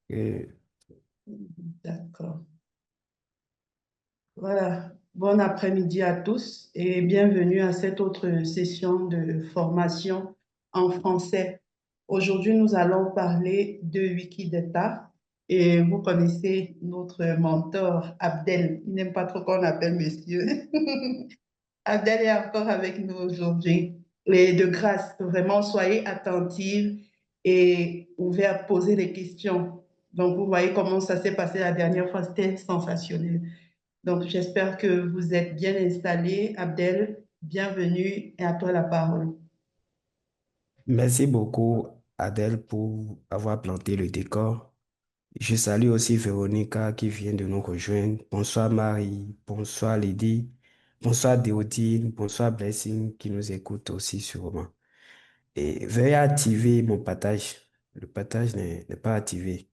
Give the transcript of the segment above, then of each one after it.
Et D'accord. Voilà. Bon après-midi à tous et bienvenue à cette autre session de formation en français. Aujourd'hui, nous allons parler de Wikidata et vous connaissez notre mentor Abdel. Il n'aime pas trop qu'on appelle monsieur. Abdel est encore avec nous aujourd'hui. Et de grâce, vraiment, soyez attentifs et ouverts à poser des questions. Donc, vous voyez comment ça s'est passé la dernière fois, c'était sensationnel. Donc, j'espère que vous êtes bien installés. Abdel, bienvenue et à toi la parole. merci beaucoup, Adèle, pour avoir planté le décor. Je salue aussi Véronica qui vient de nous rejoindre. Bonsoir Marie, bonsoir Lydie, bonsoir Déodine, bonsoir Blessing qui nous écoute aussi sûrement. Et veuillez activer mon partage. Le partage n'est pas activé.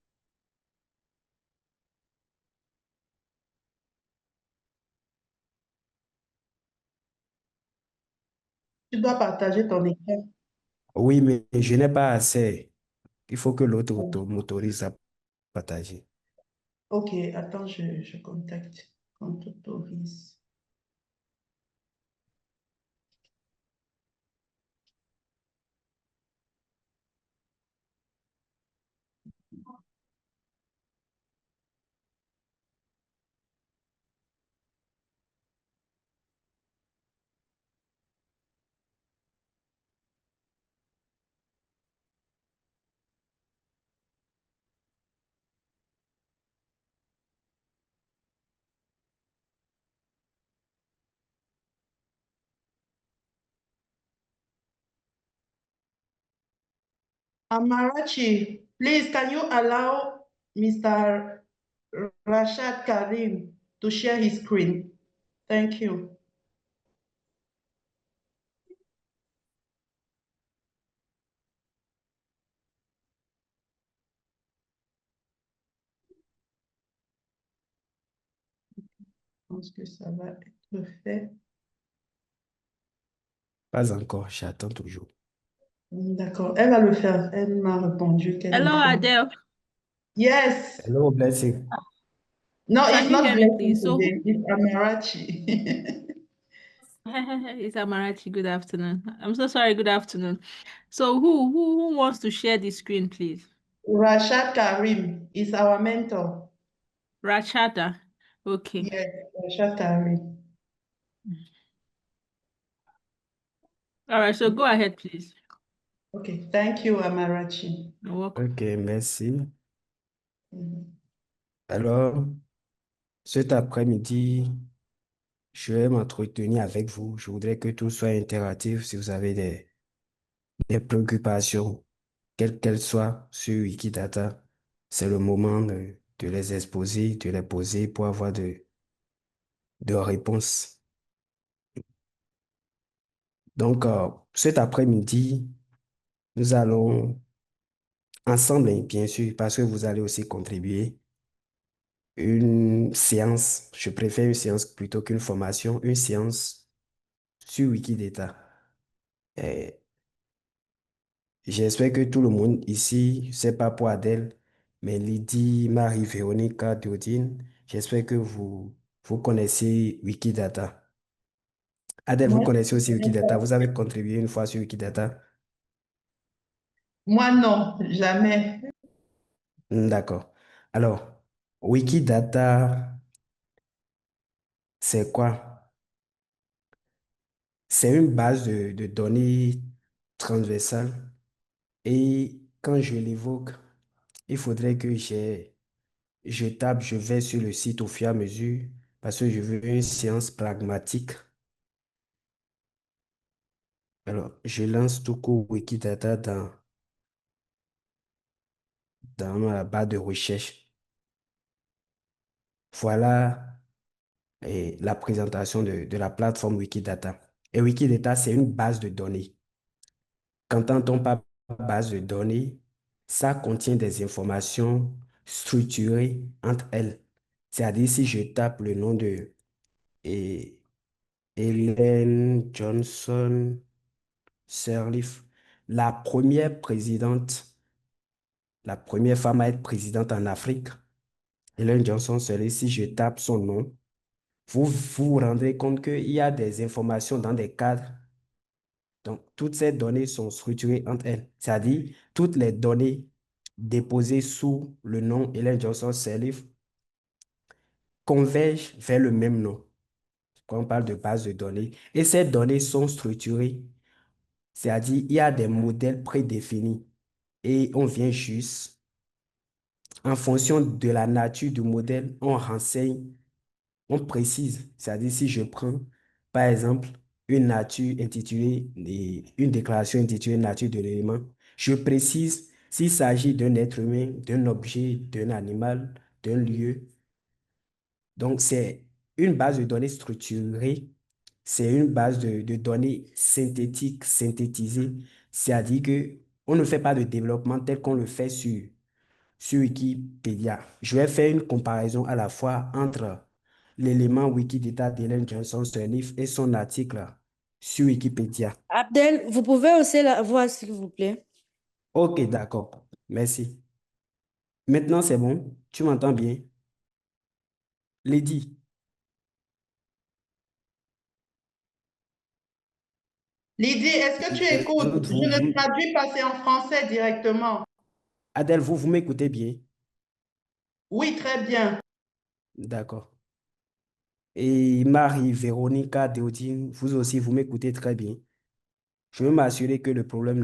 Tu dois partager ton écran. Oui, mais je n'ai pas assez. Il faut que l'autre m'autorise à partager. Ok, attends, je contacte. On t'autorise. Amarachi, please, can you allow Mr. Rashad Karim to share his screen? Thank you. Je pense que ça va être fait. Pas encore, j'attends toujours. D'accord, elle va le faire. Elle m'a répondu qu'elle le Hello, fait. Adele. Yes. Hello, Blessing. No, Can it's you not hear me, blessing please? today. It's Amarachi. It's Amarachi. Good afternoon. I'm so sorry. Good afternoon. So, who wants to share the screen, please? Rashad Karim is our mentor. Rachada. Okay. Yes, Rashad Karim. All right. So go ahead, please. Okay, thank you, Amarachi. You're welcome. Ok, merci. Mhm. Alors, cet après-midi, je vais m'entretenir avec vous. Je voudrais que tout soit interactif. Si vous avez des préoccupations, quelles qu'elles soient, sur Wikidata, c'est le moment de les exposer, de les poser pour avoir de réponses. Donc, cet après-midi, nous allons ensemble, hein, bien sûr, parce que vous allez aussi contribuer, une séance, je préfère une séance plutôt qu'une formation, une séance sur Wikidata. Et j'espère que tout le monde ici, c'est pas pour Adèle, mais Lydie, Marie, Véronica, Claudine, j'espère que vous connaissez Wikidata. Adèle, vous Moi, connaissez je aussi connais Wikidata. pas. Vous avez contribué une fois sur Wikidata. Moi, non, jamais. D'accord. Alors, Wikidata, c'est quoi? C'est une base de données transversale. Et quand je l'évoque, il faudrait que je tape, je vais sur le site au fur et à mesure parce que je veux une séance pragmatique. Alors, je lance tout court Wikidata dans ma barre de recherche. Voilà la présentation de la plateforme Wikidata. Et Wikidata, c'est une base de données. Qu'entend-on par base de données? Ça contient des informations structurées entre elles. C'est-à-dire, si je tape le nom de et Hélène Johnson Sirleaf, la première présidente la première femme à être présidente en Afrique. Ellen Johnson Sirleaf, si je tape son nom, vous rendrez compte qu'il y a des informations dans des cadres. Donc, toutes ces données sont structurées entre elles. C'est-à-dire, toutes les données déposées sous le nom Ellen Johnson Sirleaf convergent vers le même nom quand on parle de base de données. Et ces données sont structurées, c'est-à-dire, il y a des modèles prédéfinis et on vient juste, en fonction de la nature du modèle, on renseigne, on précise. C'est-à-dire, si je prends, par exemple, une nature intitulée, une déclaration intitulée nature de l'élément, je précise s'il s'agit d'un être humain, d'un objet, d'un animal, d'un lieu. Donc, c'est une base de données structurée, c'est une base de données synthétique, synthétisée. C'est-à-dire que on ne fait pas de développement tel qu'on le fait sur Wikipédia. Je vais faire une comparaison à la fois entre l'élément Wikidata d'Ellen Johnson Sirleaf et son article sur Wikipédia. Abdel, vous pouvez hausser la voix, s'il vous plaît. Ok, d'accord. Merci. Maintenant, c'est bon. Tu m'entends bien? Lydie, Lydie, est-ce que tu écoutes? Adèle, Je ne traduis pas, c'est en français directement. Adèle, vous m'écoutez bien? Oui, très bien. D'accord. Et Marie, Véronica, Déodine, vous aussi, vous m'écoutez très bien. Je veux m'assurer que le problème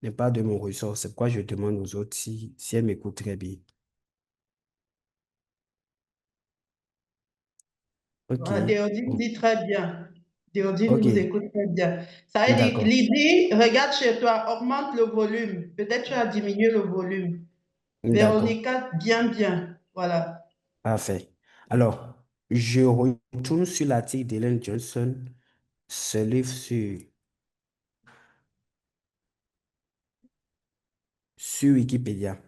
n'est pas de mon ressort. C'est pourquoi je demande aux autres si elles m'écoutent très bien. Ok. Déodine Bon. dit très bien. Déodine Ok. vous écoute très bien. Ça veut dire, D'accord. Lydie, regarde chez toi, augmente le volume. Peut-être tu as diminué le volume. D'accord. Véronica, bien, bien. Voilà. Parfait. Alors, je retourne sur l'article d'Ellen Johnson, ce livre sur Wikipédia.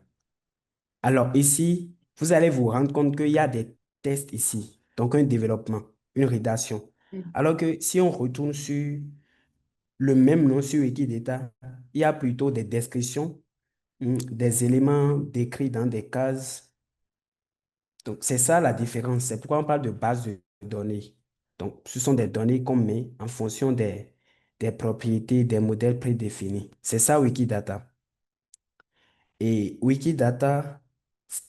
Alors, ici, vous allez vous rendre compte qu'il y a des tests ici. Donc, un développement, une rédaction. Alors que si on retourne sur le même nom sur Wikidata, il y a plutôt des descriptions, des éléments décrits dans des cases. Donc, c'est ça la différence. C'est pourquoi on parle de base de données. Donc, ce sont des données qu'on met en fonction des propriétés des modèles prédéfinis. C'est ça Wikidata. Et Wikidata,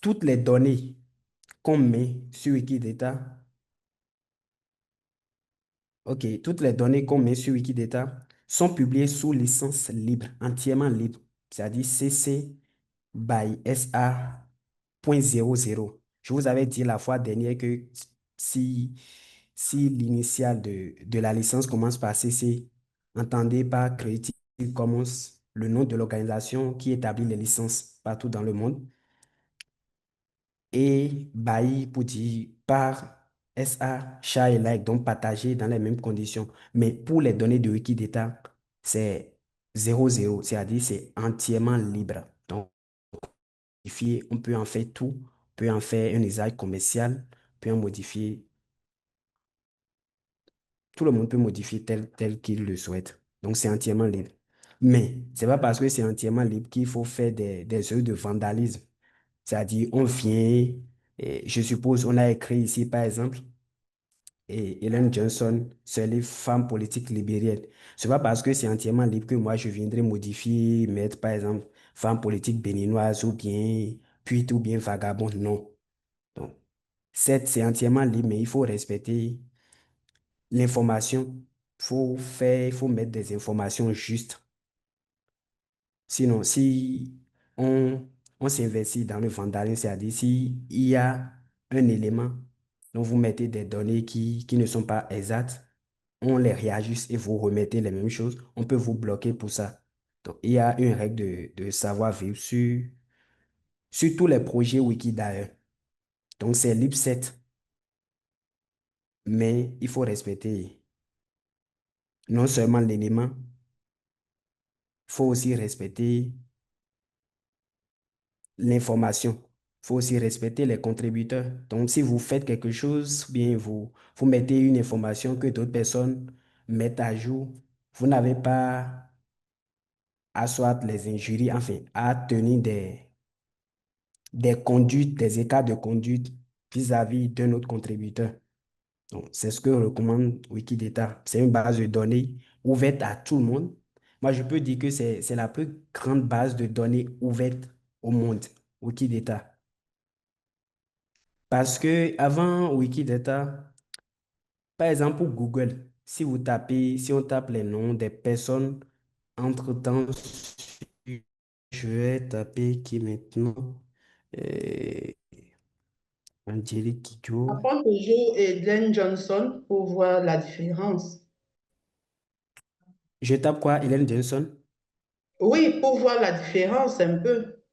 toutes les données qu'on met sur Wikidata, ok, toutes les données qu'on met sur Wikidata sont publiées sous licence libre, entièrement libre, c'est-à-dire CC by SA.00. Je vous avais dit la fois dernière que si, si l'initiale de la licence commence par CC, entendez par Creative Commons le nom de l'organisation qui établit les licences partout dans le monde et by pour dire par SA, share et like, donc partager dans les mêmes conditions. Mais pour les données de Wikidata, c'est 00, c'est-à-dire c'est entièrement libre. Donc, on peut en faire tout, on peut en faire un usage commercial, on peut en modifier, tout le monde peut modifier tel qu'il le souhaite. Donc, c'est entièrement libre. Mais ce n'est pas parce que c'est entièrement libre qu'il faut faire des œuvres de vandalisme. C'est-à-dire, on vient, et je suppose, on a écrit ici, par exemple, et Ellen Johnson, c'est les femmes politiques libériennes. Ce n'est pas parce que c'est entièrement libre que moi, je viendrai modifier, mettre, par exemple, femme politique béninoise ou bien puis ou bien vagabonde. Non. Donc, certes, c'est entièrement libre, mais il faut respecter l'information. Il faut mettre des informations justes. Sinon, si on, on s'investit dans le vandalisme, c'est-à-dire s'il y a un élément dont vous mettez des données qui ne sont pas exactes, on les réajuste et vous remettez les mêmes choses, on peut vous bloquer pour ça. Donc, il y a une règle de savoir-vivre sur tous les projets Wiki d'ailleurs. Donc, c'est l'IP7, mais il faut respecter non seulement l'élément, il faut aussi respecter l'information. Il faut aussi respecter les contributeurs. Donc, si vous faites quelque chose, bien vous mettez une information que d'autres personnes mettent à jour, vous n'avez pas à soit les injurier, enfin, à tenir des conduites, des écarts de conduite vis-à-vis d'un autre contributeur. Donc, c'est ce que recommande Wikidata. C'est une base de données ouverte à tout le monde. Moi, je peux dire que c'est la plus grande base de données ouverte au monde, Wikidata. Parce que avant Wikidata, par exemple, pour Google, si on tape les noms des personnes, entre-temps, je vais taper qui maintenant? Euh, Angélique Kidjo. Apprends toujours et Glenn Johnson pour voir la différence. Je tape quoi? Hélène Johnson? Oui, pour voir la différence un peu.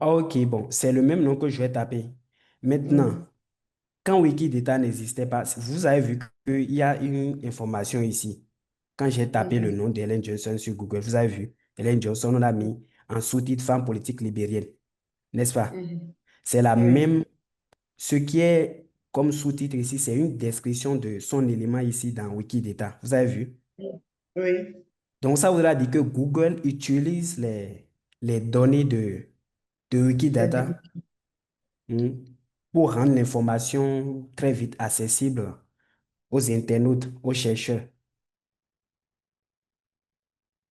Ah, ok, bon, c'est le même nom que je vais taper. Maintenant, Mhm, quand Wikidata n'existait pas, vous avez vu qu'il y a une information ici. Quand j'ai tapé le mhm, nom d'Hélène Johnson sur Google, vous avez vu, Hélène Johnson, on l'a mis en sous-titre femme politique libérienne, n'est-ce pas? mhm. C'est la Oui, même, ce qui est comme sous-titre ici, c'est une description de son élément ici dans Wikidata. Vous avez vu? oui, Donc, ça voudra dire que Google utilise les données de les Wikidata, hmm, pour rendre l'information très vite accessible aux internautes, aux chercheurs.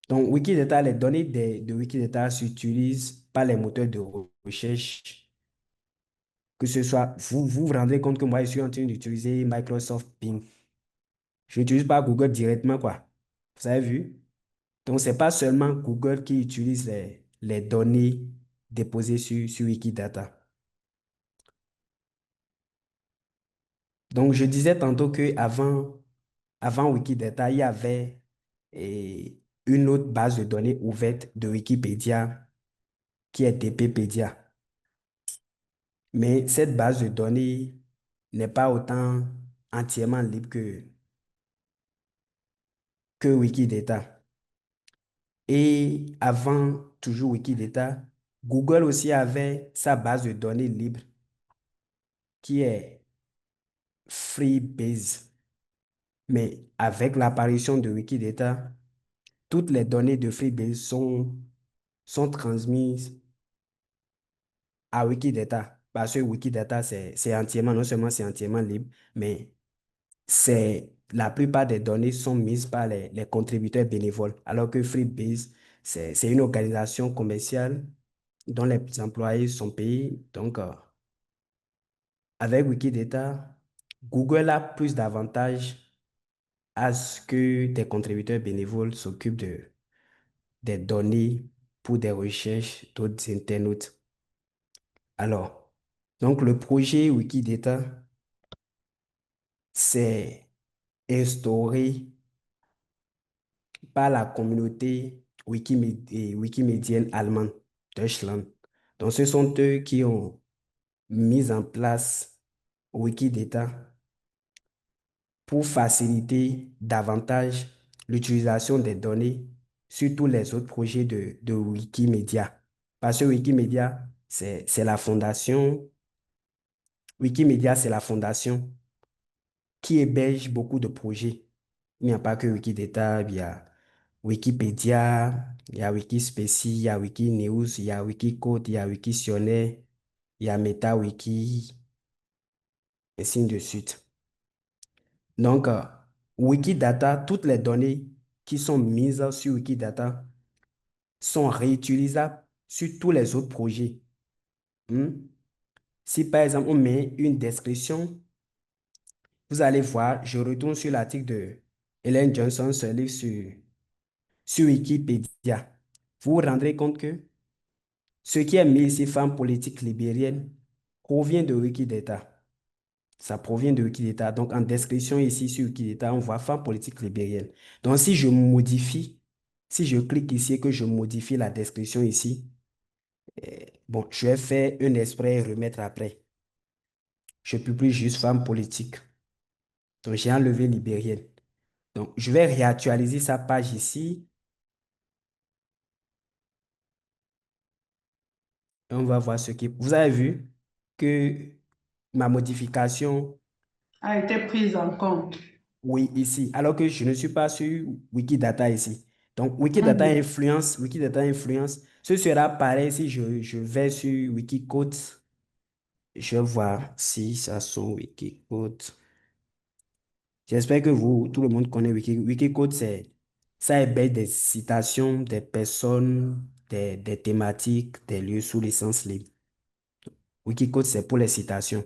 Donc, Wikidata, les données de Wikidata s'utilisent par les moteurs de recherche, que ce soit, vous rendrez compte que moi, je suis en train d'utiliser Microsoft Bing. Je n'utilise pas Google directement, quoi. Vous avez vu? Donc, ce n'est pas seulement Google qui utilise les données déposées sur Wikidata. Donc, je disais tantôt que avant Wikidata, il y avait une autre base de données ouverte de Wikipédia qui est DPpedia. Mais cette base de données n'est pas autant entièrement libre que Wikidata. Et avant toujours Wikidata, Google aussi avait sa base de données libre qui est Freebase. Mais avec l'apparition de Wikidata, toutes les données de Freebase sont transmises à Wikidata. Parce que Wikidata, c'est entièrement, non seulement c'est entièrement libre, mais la plupart des données sont mises par les contributeurs bénévoles, alors que Freebase, c'est une organisation commerciale dont les employés sont payés. Donc, avec Wikidata, Google a plus d'avantages à ce que des contributeurs bénévoles s'occupent des données pour des recherches d'autres internautes. Alors, donc le projet Wikidata, c'est instauré par la communauté wikimédienne allemande, Deutschland. Donc, ce sont eux qui ont mis en place Wikidata pour faciliter davantage l'utilisation des données sur tous les autres projets de Wikimedia. Parce que Wikimedia, c'est la fondation. Wikimedia, c'est la fondation qui héberge beaucoup de projets. Il n'y a pas que Wikidata, il y a Wikipédia, il y a Wikispacie, il y a Wikinews, il y a Wikicode, il y a Wikitionnaire, il y a MetaWiki, ainsi de suite. Donc, Wikidata, toutes les données qui sont mises sur Wikidata sont réutilisables sur tous les autres projets. Hmm. Si par exemple on met une description, vous allez voir, je retourne sur l'article de Helen Johnson, ce livre sur Wikipédia. Vous vous rendrez compte que ce qui est mis ici, femme politique libérienne, provient de Wikidata. Ça provient de Wikidata. Donc, en description ici sur Wikidata, on voit femme politique libérienne. Donc, si je modifie, si je clique ici et que je modifie la description ici, bon, je vais faire un exprès et remettre après. Je publie juste femme politique. Donc, j'ai enlevé libérienne. Donc, je vais réactualiser sa page ici. Et on va voir ce qui... Vous avez vu que ma modification, a été prise en compte. oui, ici, alors que je ne suis pas sur Wikidata ici. Donc, Mhm. Wikidata influence Ce sera pareil si je vais sur Wikicode. Je vais voir si ça sont Wikicode. J'espère que tout le monde connaît Wikicode, ça héberge des citations des personnes, des thématiques, des lieux sous licence libre. Wikicode, c'est pour les citations.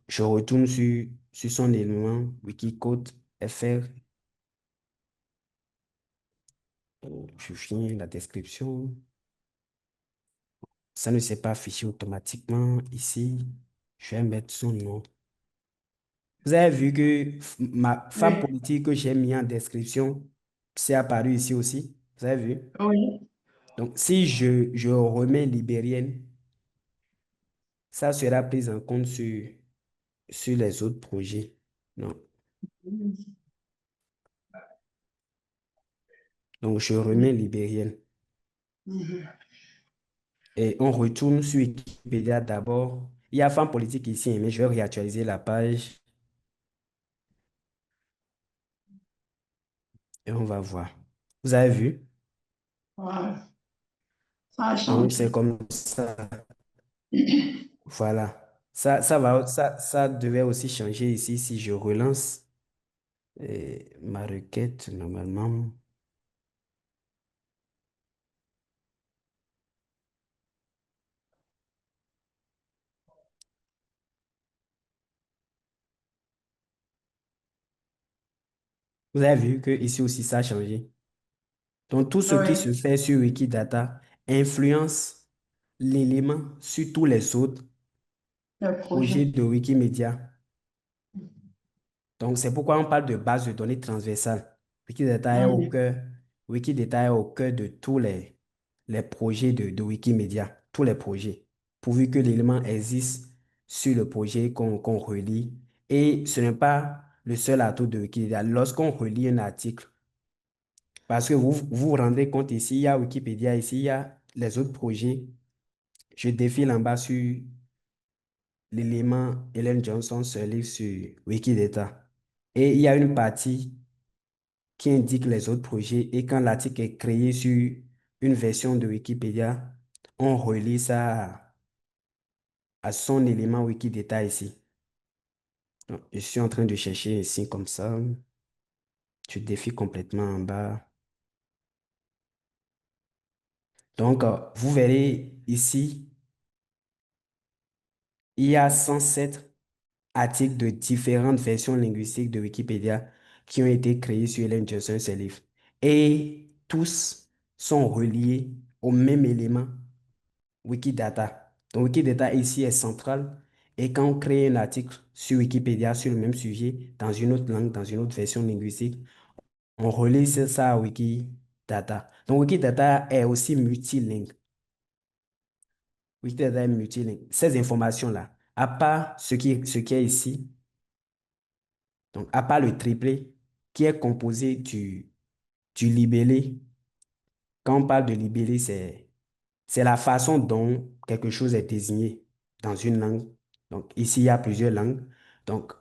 Je retourne sur son élément Wikicode FR. Je finis la description. Ça ne s'est pas affiché automatiquement ici. Je vais mettre son nom. Vous avez vu que ma femme Oui, politique que j'ai mis en description, c'est apparu ici aussi. Vous avez vu? oui. Donc, si je remets libérienne, ça sera pris en compte sur les autres projets. Non. Donc, je remets libérienne. Mhm. Et on retourne sur Wikipédia d'abord. Il y a femme politique ici, mais je vais réactualiser la page et on va voir. Vous avez vu? Ouais, ça a Donc, changé. c'est comme ça. Voilà. Ça devait aussi changer ici si je relance ma requête normalement. Vous avez vu que ici aussi ça a changé. Donc, tout ce qui Oui, se fait sur Wikidata influence l'élément sur tous les autres le projets projet. de Wikimedia. Donc, c'est pourquoi on parle de base de données transversale. Wikidata est au Mhm. cœur, Wikidata est au cœur de tous les projets de Wikimedia, tous les projets, pourvu que l'élément existe sur le projet qu'on relie. Et ce n'est pas le seul atout de Wikidata. Lorsqu'on relie un article, parce que vous vous rendez compte ici, il y a Wikipédia, ici, il y a les autres projets. Je défile en bas sur l'élément Helen Johnson, ce livre sur Wikidata. Et il y a une partie qui indique les autres projets. Et quand l'article est créé sur une version de Wikipédia, on relie ça à son élément Wikidata ici. Donc, je suis en train de chercher ici comme ça. Je défie complètement en bas. Donc, vous verrez ici, il y a 107 articles de différentes versions linguistiques de Wikipédia qui ont été créés sur Ellen Johnson, ses livres. Et tous sont reliés au même élément Wikidata. Donc, Wikidata ici est central. Et quand on crée un article sur Wikipédia sur le même sujet, dans une autre langue, dans une autre version linguistique, on relie ça à Wikidata. Donc, Wikidata est aussi multilingue. Wikidata est multilingue. Ces informations-là, à part ce qui est ici, donc à part le triplet qui est composé du libellé. Quand on parle de libellé, c'est la façon dont quelque chose est désigné dans une langue. Donc, ici, il y a plusieurs langues. Donc,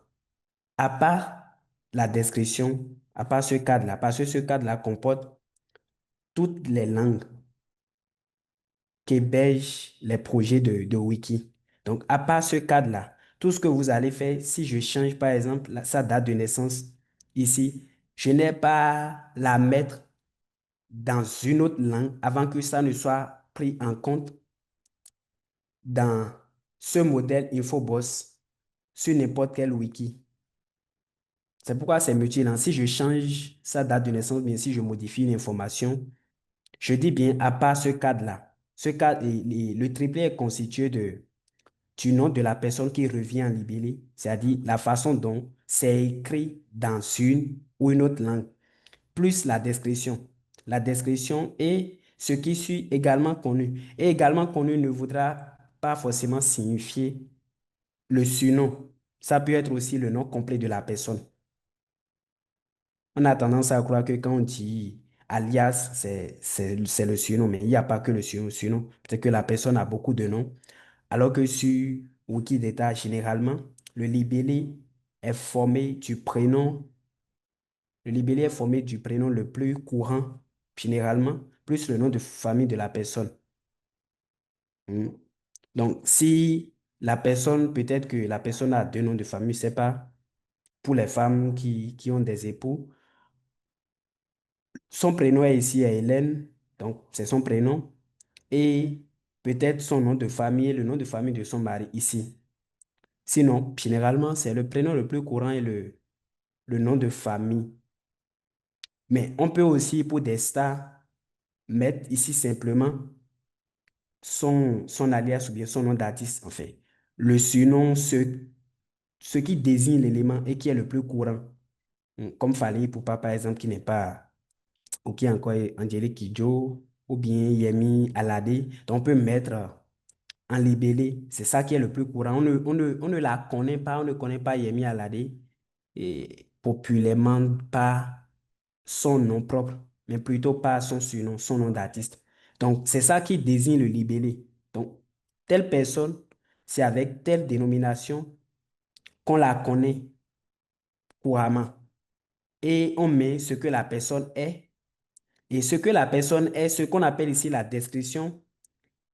à part la description, à part ce cadre-là, parce que ce cadre-là comporte toutes les langues qu'hébergent les projets de Wiki. Donc, à part ce cadre-là, tout ce que vous allez faire, si je change, par exemple, sa date de naissance ici, je n'ai pas à la mettre dans une autre langue avant que ça ne soit pris en compte dans ce modèle Infoboss sur n'importe quel wiki. C'est pourquoi c'est multilingue. Si je change sa date de naissance, bien si je modifie une information, je dis bien à part ce cadre-là. Ce cadre, le triplet est constitué du nom de la personne qui revient en libellé, c'est-à-dire la façon dont c'est écrit dans une ou une autre langue, plus la description. La description et ce qui suit également connu. Et également connu ne voudra pas forcément signifier le surnom. Ça peut être aussi le nom complet de la personne. On a tendance à croire que quand on dit alias, c'est le surnom, mais il n'y a pas que le surnom. Peut-être que la personne a beaucoup de noms. Alors que sur Wikidata, généralement, le libellé est formé du prénom. Le libellé est formé du prénom le plus courant, généralement, plus le nom de famille de la personne. Hmm. Donc, si la personne, peut-être que la personne a deux noms de famille, c'est pas pour les femmes qui ont des époux. Son prénom est ici est Hélène, donc c'est son prénom. Et peut-être son nom de famille, le nom de famille de son mari ici. Sinon, généralement, c'est le prénom le plus courant et le nom de famille. Mais on peut aussi, pour des stars, mettre ici simplement son alias ou bien son nom d'artiste, en fait. Le surnom, ce qui désigne l'élément et qui est le plus courant. Comme Fally Poupa, par exemple, qui n'est pas, ou qui est encore Angélique Kidjo, ou bien Yemi Alade. Donc, on peut mettre en libellé. C'est ça qui est le plus courant. On ne la connaît pas, on ne connaît pas Yemi Alade, et populairement par son nom propre, mais plutôt par son surnom, son nom d'artiste. Donc, c'est ça qui désigne le libellé. Donc, telle personne, c'est avec telle dénomination qu'on la connaît couramment. Et on met ce que la personne est. Et ce que la personne est, ce qu'on appelle ici la description,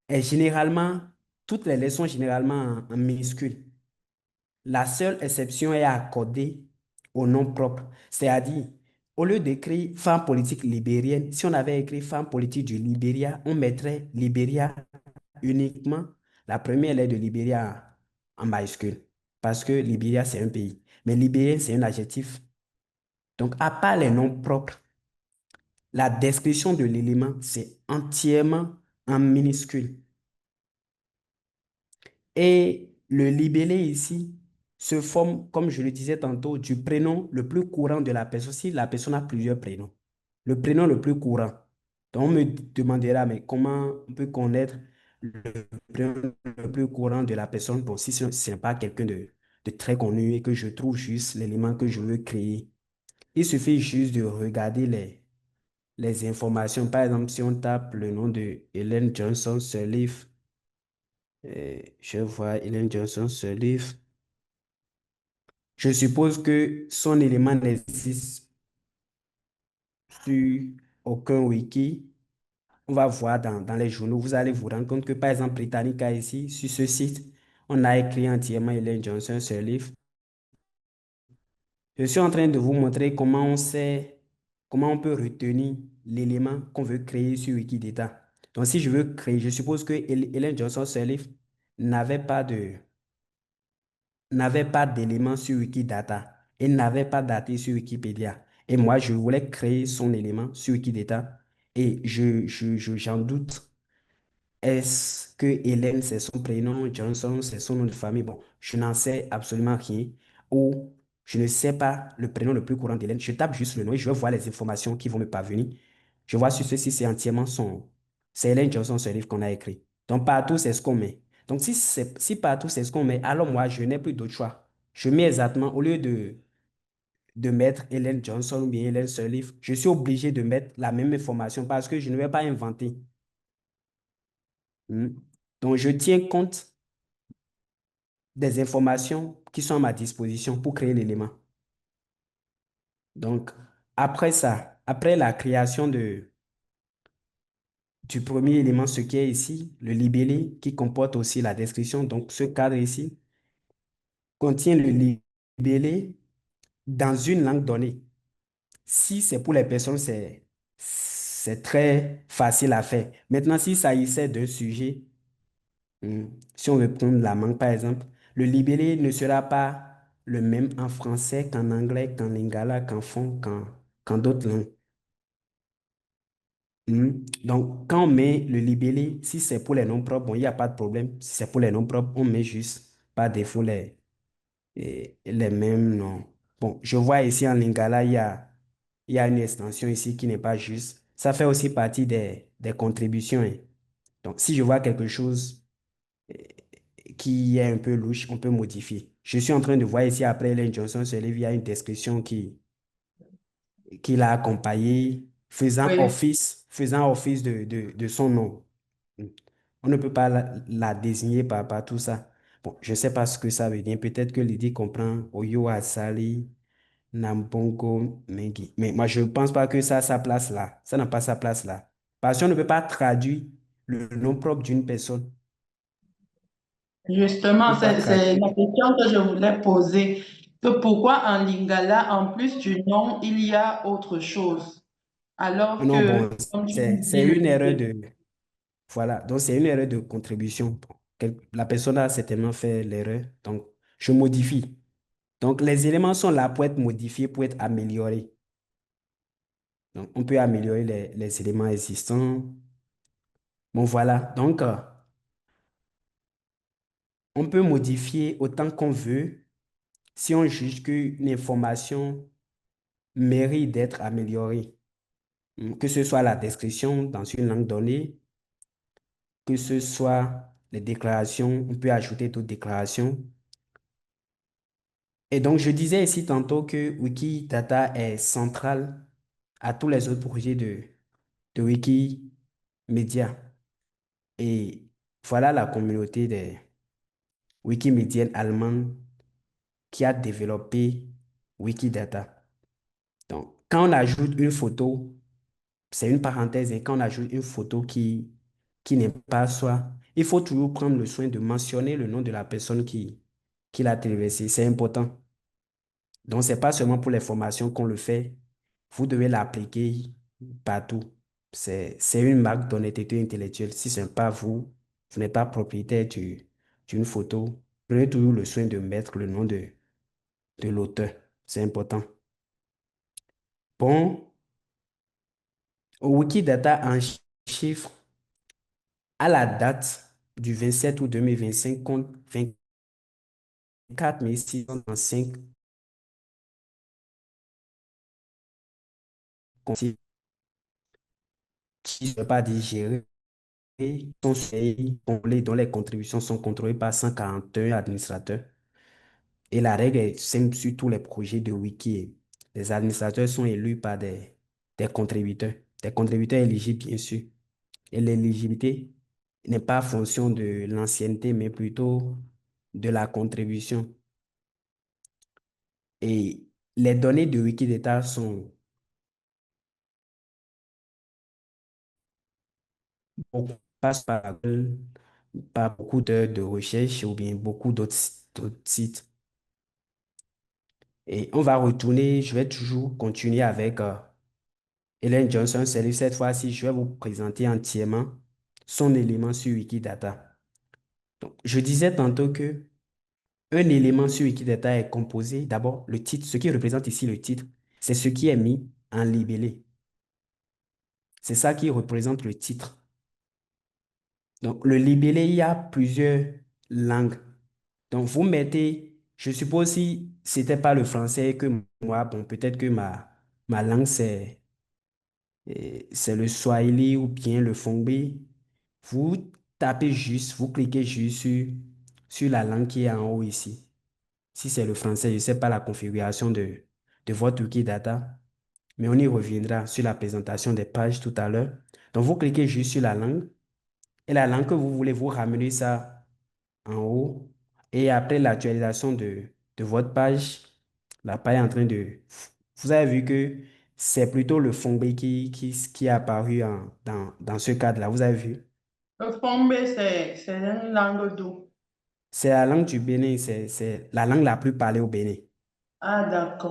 est généralement, toutes les lettres sont généralement en minuscules. La seule exception est accordée au nom propre. C'est-à-dire, au lieu d'écrire femme politique libérienne, si on avait écrit femme politique du Libéria, on mettrait Libéria uniquement la première lettre de Libéria en majuscule. Parce que Libéria, c'est un pays. Mais libérien, c'est un adjectif. Donc, à part les noms propres, la description de l'élément, c'est entièrement en minuscule. Et le libellé ici se forme, comme je le disais tantôt, du prénom le plus courant de la personne. Si la personne a plusieurs prénoms, le prénom le plus courant. Donc, on me demandera, mais comment on peut connaître le prénom le plus courant de la personne? Bon, si ce n'est pas quelqu'un de très connu et que je trouve juste l'élément que je veux créer, il suffit juste de regarder les informations. Par exemple, si on tape le nom de Hélène Johnson Sirleaf, je vois Hélène Johnson Sirleaf. Je suppose que son élément n'existe sur aucun wiki. On va voir dans les journaux, vous allez vous rendre compte que, par exemple, Britannica ici, sur ce site, on a écrit entièrement Hélène Johnson Sirleaf. Je suis en train de vous montrer comment on sait, comment on peut retenir l'élément qu'on veut créer sur Wikidata. Donc, si je veux créer, je suppose que Hélène Johnson Sirleaf n'avait pas de, n'avait pas d'élément sur Wikidata et n'avait pas daté sur Wikipédia. Et moi, je voulais créer son élément sur Wikidata et j'en doute. Est-ce que Hélène, c'est son prénom, Johnson, c'est son nom de famille? Bon, je n'en sais absolument rien. Ou je ne sais pas le prénom le plus courant d'Hélène. Je tape juste le nom et je vais voir les informations qui vont me parvenir. Je vois sur ceci, c'est entièrement son. C'est Hélène Johnson, ce livre qu'on a écrit. Donc partout, c'est ce qu'on met. Donc si partout, c'est ce qu'on met, alors moi, je n'ai plus d'autre choix. Je mets exactement, au lieu de mettre Hélène Johnson ou bien Hélène Sirleaf, je suis obligé de mettre la même information parce que je ne vais pas inventer. Hmm. Donc, je tiens compte des informations qui sont à ma disposition pour créer l'élément. Donc, après ça, après la création du premier élément, ce qui est ici, le libellé, qui comporte aussi la description, donc ce cadre ici, contient le libellé dans une langue donnée. Si c'est pour les personnes, c'est très facile à faire. Maintenant, s'il s'agissait d'un sujet, si on veut prendre la langue, par exemple, le libellé ne sera pas le même en français qu'en anglais, qu'en lingala, qu'en fon, qu'en d'autres langues. Donc, quand on met le libellé, si c'est pour les noms propres, bon, il n'y a pas de problème. Si c'est pour les noms propres, on met juste par défaut les mêmes noms. Bon, je vois ici en lingala, il y a une extension ici qui n'est pas juste. Ça fait aussi partie des contributions, hein. Donc, si je vois quelque chose qui est un peu louche, on peut modifier. Je suis en train de voir ici après Ellen Johnson se lève, il y a une description qui l'a accompagné, Oui. faisant office de son nom. On ne peut pas la désigner par tout ça. Bon, je ne sais pas ce que ça veut dire. Peut-être que Lydie comprend Oyo Asali, Nambongo Mengi. Mais moi, je ne pense pas que ça a sa place là. Ça n'a pas sa place là. Parce qu'on ne peut pas traduire le nom propre d'une personne. On Justement, ne peut pas c'est traduire. la question que je voulais poser. Que pourquoi en Lingala, en plus du nom, il y a autre chose? Alors Non, que, bon, comme tu dis, c'est le une erreur bébé. de... Voilà, donc c'est une erreur de contribution. La personne a certainement fait l'erreur, donc je modifie. Donc les éléments sont là pour être modifiés, pour être améliorés. Donc on peut améliorer les éléments existants. Bon, voilà, donc on peut modifier autant qu'on veut si on juge qu'une information mérite d'être améliorée. Que ce soit la description dans une langue donnée, que ce soit les déclarations, on peut ajouter d'autres déclarations. Et donc, je disais ici tantôt que Wikidata est central à tous les autres projets de Wikimedia. Et voilà la communauté des Wikimédiennes allemandes qui a développé Wikidata. Donc, quand on ajoute une photo, c'est une parenthèse, et quand on ajoute une photo qui n'est pas soi, il faut toujours prendre le soin de mentionner le nom de la personne qui l'a téléversé. C'est important. Donc, ce n'est pas seulement pour les formations qu'on le fait. Vous devez l'appliquer partout. C'est une marque d'honnêteté intellectuelle. Si ce n'est pas vous, vous n'êtes pas propriétaire d'une photo, prenez toujours le soin de mettre le nom de l'auteur. C'est important. Bon, Wikidata en chiffres, à la date du 27 août 2025, compte 24 635 conseillers qui ne sont pas digérés, sont surveillés, contrôlés, dont les contributions sont contrôlées par 141 administrateurs. Et la règle est simple sur tous les projets de Wiki. Les administrateurs sont élus par des contributeurs éligibles, bien sûr. Et l'éligibilité n'est pas fonction de l'ancienneté, mais plutôt de la contribution. Et les données de Wikidata passent par beaucoup d'heures de recherche ou bien beaucoup d'autres sites. Et on va retourner, je vais toujours continuer avec Hélène Johnson. C'est cette fois-ci, je vais vous présenter entièrement son élément sur Wikidata. Donc, je disais tantôt que un élément sur Wikidata est composé, d'abord, le titre, ce qui représente ici le titre, c'est ce qui est mis en libellé. C'est ça qui représente le titre. Donc, le libellé, il y a plusieurs langues. Donc, vous mettez, je suppose si c'était pas le français que moi, bon, peut-être que ma langue, c'est le Swahili ou bien le Fongbe. Vous tapez juste, vous cliquez juste sur la langue qui est en haut ici. Si c'est le français, je ne sais pas la configuration de votre Wikidata, mais on y reviendra sur la présentation des pages tout à l'heure. Donc, vous cliquez juste sur la langue et la langue que vous voulez, vous ramenez ça en haut. Et après l'actualisation de votre page, la page est en train de... Vous avez vu que c'est plutôt le Fongbe qui est apparu dans ce cadre-là. Vous avez vu? Le Fombe, c'est une langue d'où? C'est la langue du Bénin, c'est la langue la plus parlée au Bénin. Ah, d'accord.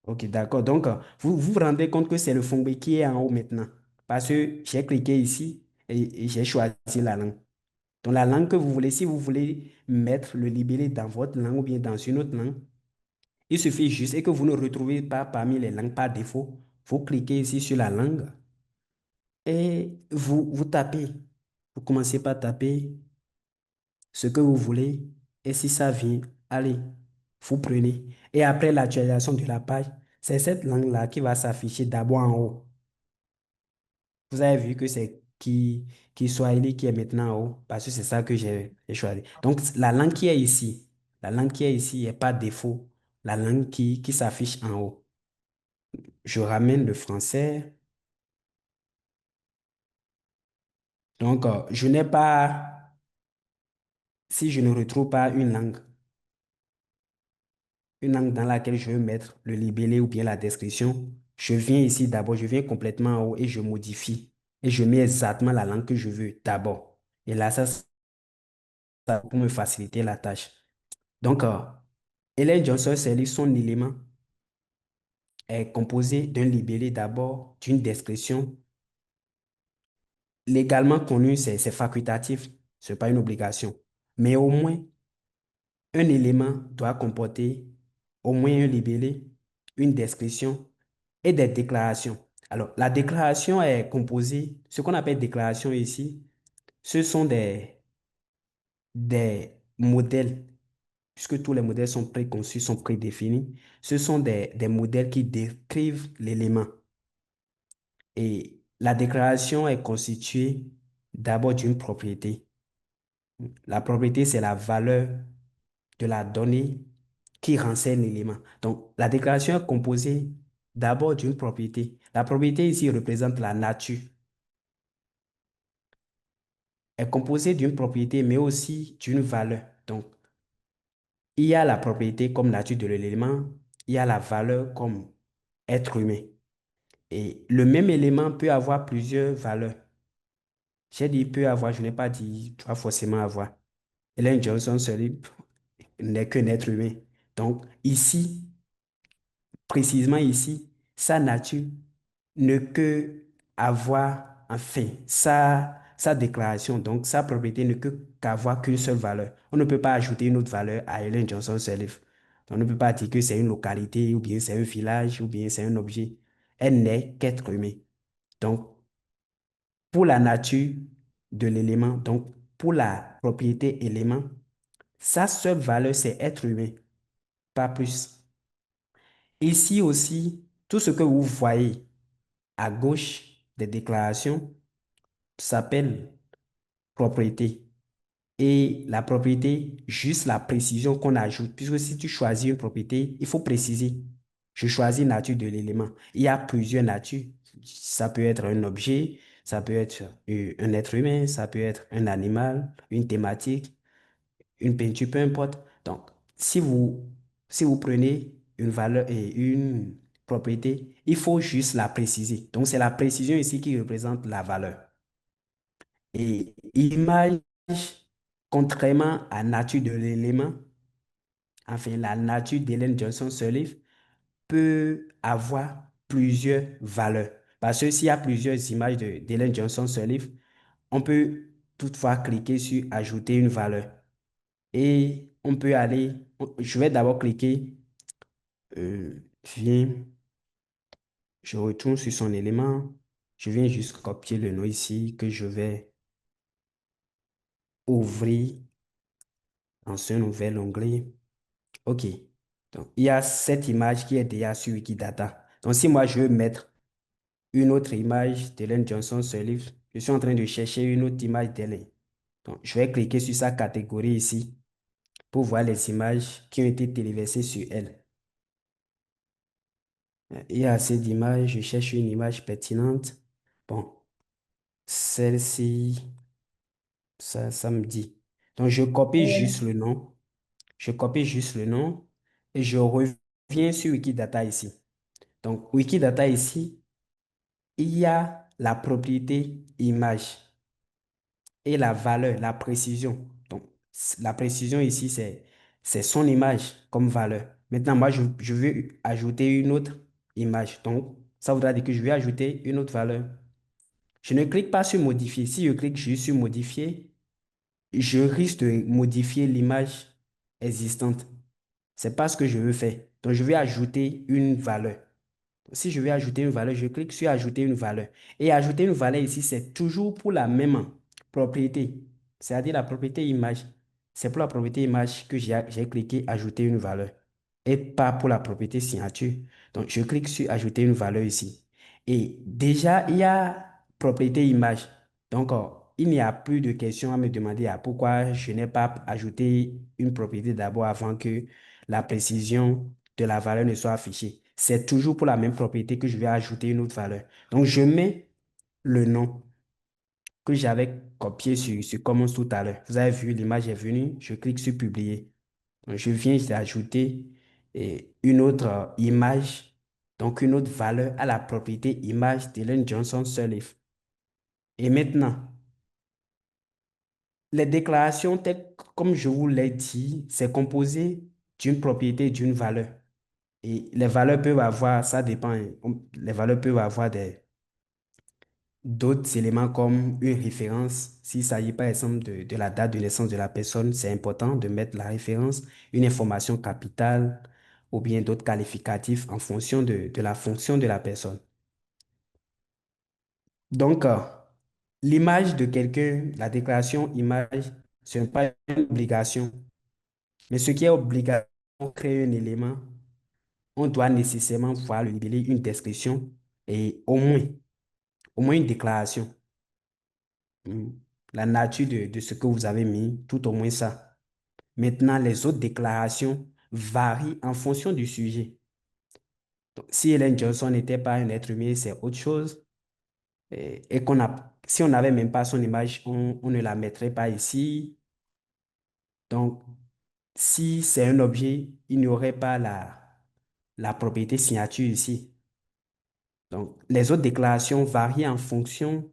Ok, d'accord. Donc, vous vous rendez compte que c'est le Fongbe qui est en haut maintenant. Parce que j'ai cliqué ici et j'ai choisi la langue. Donc, la langue que vous voulez, si vous voulez mettre le libellé dans votre langue ou bien dans une autre langue, il suffit juste et que vous ne retrouvez pas parmi les langues par défaut. Vous cliquez ici sur la langue et vous tapez. Vous commencez par taper ce que vous voulez et si ça vient, allez, vous prenez. Et après l'actualisation de la page, c'est cette langue-là qui va s'afficher d'abord en haut. Vous avez vu que c'est qui Swahili qui est maintenant en haut parce que c'est ça que j'ai choisi. Donc, la langue qui est ici, la langue qui est ici n'est pas défaut, la langue qui s'affiche en haut. Je ramène le français. Donc, je n'ai pas, si je ne retrouve pas une langue dans laquelle je veux mettre le libellé ou bien la description, je viens ici d'abord, je viens complètement en haut et je modifie. et je mets exactement la langue que je veux d'abord. Et là, ça pour me faciliter la tâche. Donc, Ellen Johnson Sirleaf, son élément est composé d'un libellé d'abord, d'une description. Légalement connu, c'est facultatif, ce n'est pas une obligation. Mais au moins, un élément doit comporter au moins un libellé, une description et des déclarations. Alors, la déclaration est composée, ce qu'on appelle déclaration ici, ce sont des modèles, puisque tous les modèles sont préconçus, sont prédéfinis. Ce sont des modèles qui décrivent l'élément. Et la déclaration est constituée d'abord d'une propriété. La propriété, c'est la valeur de la donnée qui renseigne l'élément. Donc, la déclaration est composée d'abord d'une propriété. La propriété ici représente la nature. Elle est composée d'une propriété, mais aussi d'une valeur. Donc, il y a la propriété comme nature de l'élément, il y a la valeur comme être humain. Et le même élément peut avoir plusieurs valeurs. J'ai dit peut avoir, je n'ai pas dit doit forcément avoir. Ellen Johnson Sirleaf n'est qu'un être humain. Donc, ici, précisément ici, sa nature ne que avoir, enfin, sa déclaration, donc sa propriété ne que qu'avoir qu'une seule valeur. On ne peut pas ajouter une autre valeur à Ellen Johnson Sirleaf. On ne peut pas dire que c'est une localité, ou bien c'est un village, ou bien c'est un objet. Elle n'est qu'être humain. Donc, pour la nature de l'élément, donc pour la propriété élément, sa seule valeur, c'est être humain, pas plus. Ici aussi, tout ce que vous voyez à gauche des déclarations s'appelle propriété. Et la propriété, juste la précision qu'on ajoute. Puisque si tu choisis une propriété, il faut préciser. Je choisis nature de l'élément. Il y a plusieurs natures. Ça peut être un objet, ça peut être un être humain, ça peut être un animal, une thématique, une peinture, peu importe. Donc, si vous prenez une valeur et une propriété, il faut juste la préciser. Donc, c'est la précision ici qui représente la valeur. Et image, contrairement à la nature de l'élément, enfin, la nature d'Ellen Johnson Sirleaf peut avoir plusieurs valeurs. Parce que s'il y a plusieurs images d'Ellen Johnson Sirleaf, on peut toutefois cliquer sur ajouter une valeur. Et on peut aller, je vais d'abord cliquer, viens, je retourne sur son élément, je viens juste copier le nom ici que je vais ouvrir dans ce nouvel onglet. OK. Donc, il y a cette image qui est déjà sur Wikidata. Donc, si moi, je veux mettre une autre image d'Ellen Johnson Sirleaf, je suis en train de chercher une autre image d'Ellen. Donc, je vais cliquer sur sa catégorie ici pour voir les images qui ont été téléversées sur elle. Il y a assez d'images, je cherche une image pertinente. Bon, celle-ci, ça me dit. Donc, je copie juste le nom. Je copie juste le nom et je reviens sur Wikidata ici. Donc, Wikidata ici, il y a la propriété image et la valeur, la précision. Donc, la précision ici, c'est son image comme valeur. Maintenant, moi, je veux ajouter une autre image. Donc, ça voudra dire que je vais ajouter une autre valeur. Je ne clique pas sur modifier. Si je clique juste sur modifier, je risque de modifier l'image existante. C'est pas ce que je veux faire. Donc, je vais ajouter une valeur. Si je vais ajouter une valeur, je clique sur ajouter une valeur. Et ajouter une valeur ici, c'est toujours pour la même propriété, c'est-à-dire la propriété image. C'est pour la propriété image que j'ai cliqué ajouter une valeur et pas pour la propriété signature. Donc, je clique sur ajouter une valeur ici. Et déjà, il y a propriété image. Donc, il n'y a plus de question à me demander pourquoi je n'ai pas ajouté une propriété d'abord avant que la précision de la valeur ne soit affichée. C'est toujours pour la même propriété que je vais ajouter une autre valeur. Donc, je mets le nom que j'avais copié sur Commons tout à l'heure. Vous avez vu, l'image est venue, je clique sur publier. Donc, je viens d'ajouter une autre image, donc une autre valeur à la propriété image d'Ellen Johnson Sirleaf. Et maintenant, les déclarations, comme je vous l'ai dit, c'est composé d'une propriété et d'une valeur. Et les valeurs peuvent avoir, ça dépend, hein, les valeurs peuvent avoir d'autres éléments comme une référence. S'il s'agit par exemple de la date de naissance de la personne, c'est important de mettre la référence, une information capitale ou bien d'autres qualificatifs en fonction de la fonction de la personne. Donc, l'image de quelqu'un, la déclaration image, ce n'est pas une obligation. Mais ce qui est obligatoire pour créer un élément, on doit nécessairement voir le libellé, une description et au moins une déclaration. Hmm. La nature de ce que vous avez mis, tout au moins ça. Maintenant, les autres déclarations varient en fonction du sujet. Donc, si Hélène Johnson n'était pas un être humain, c'est autre chose. Et si on n'avait même pas son image, on ne la mettrait pas ici. Donc, si c'est un objet, il n'y aurait pas la propriété signature ici. Donc, les autres déclarations varient en fonction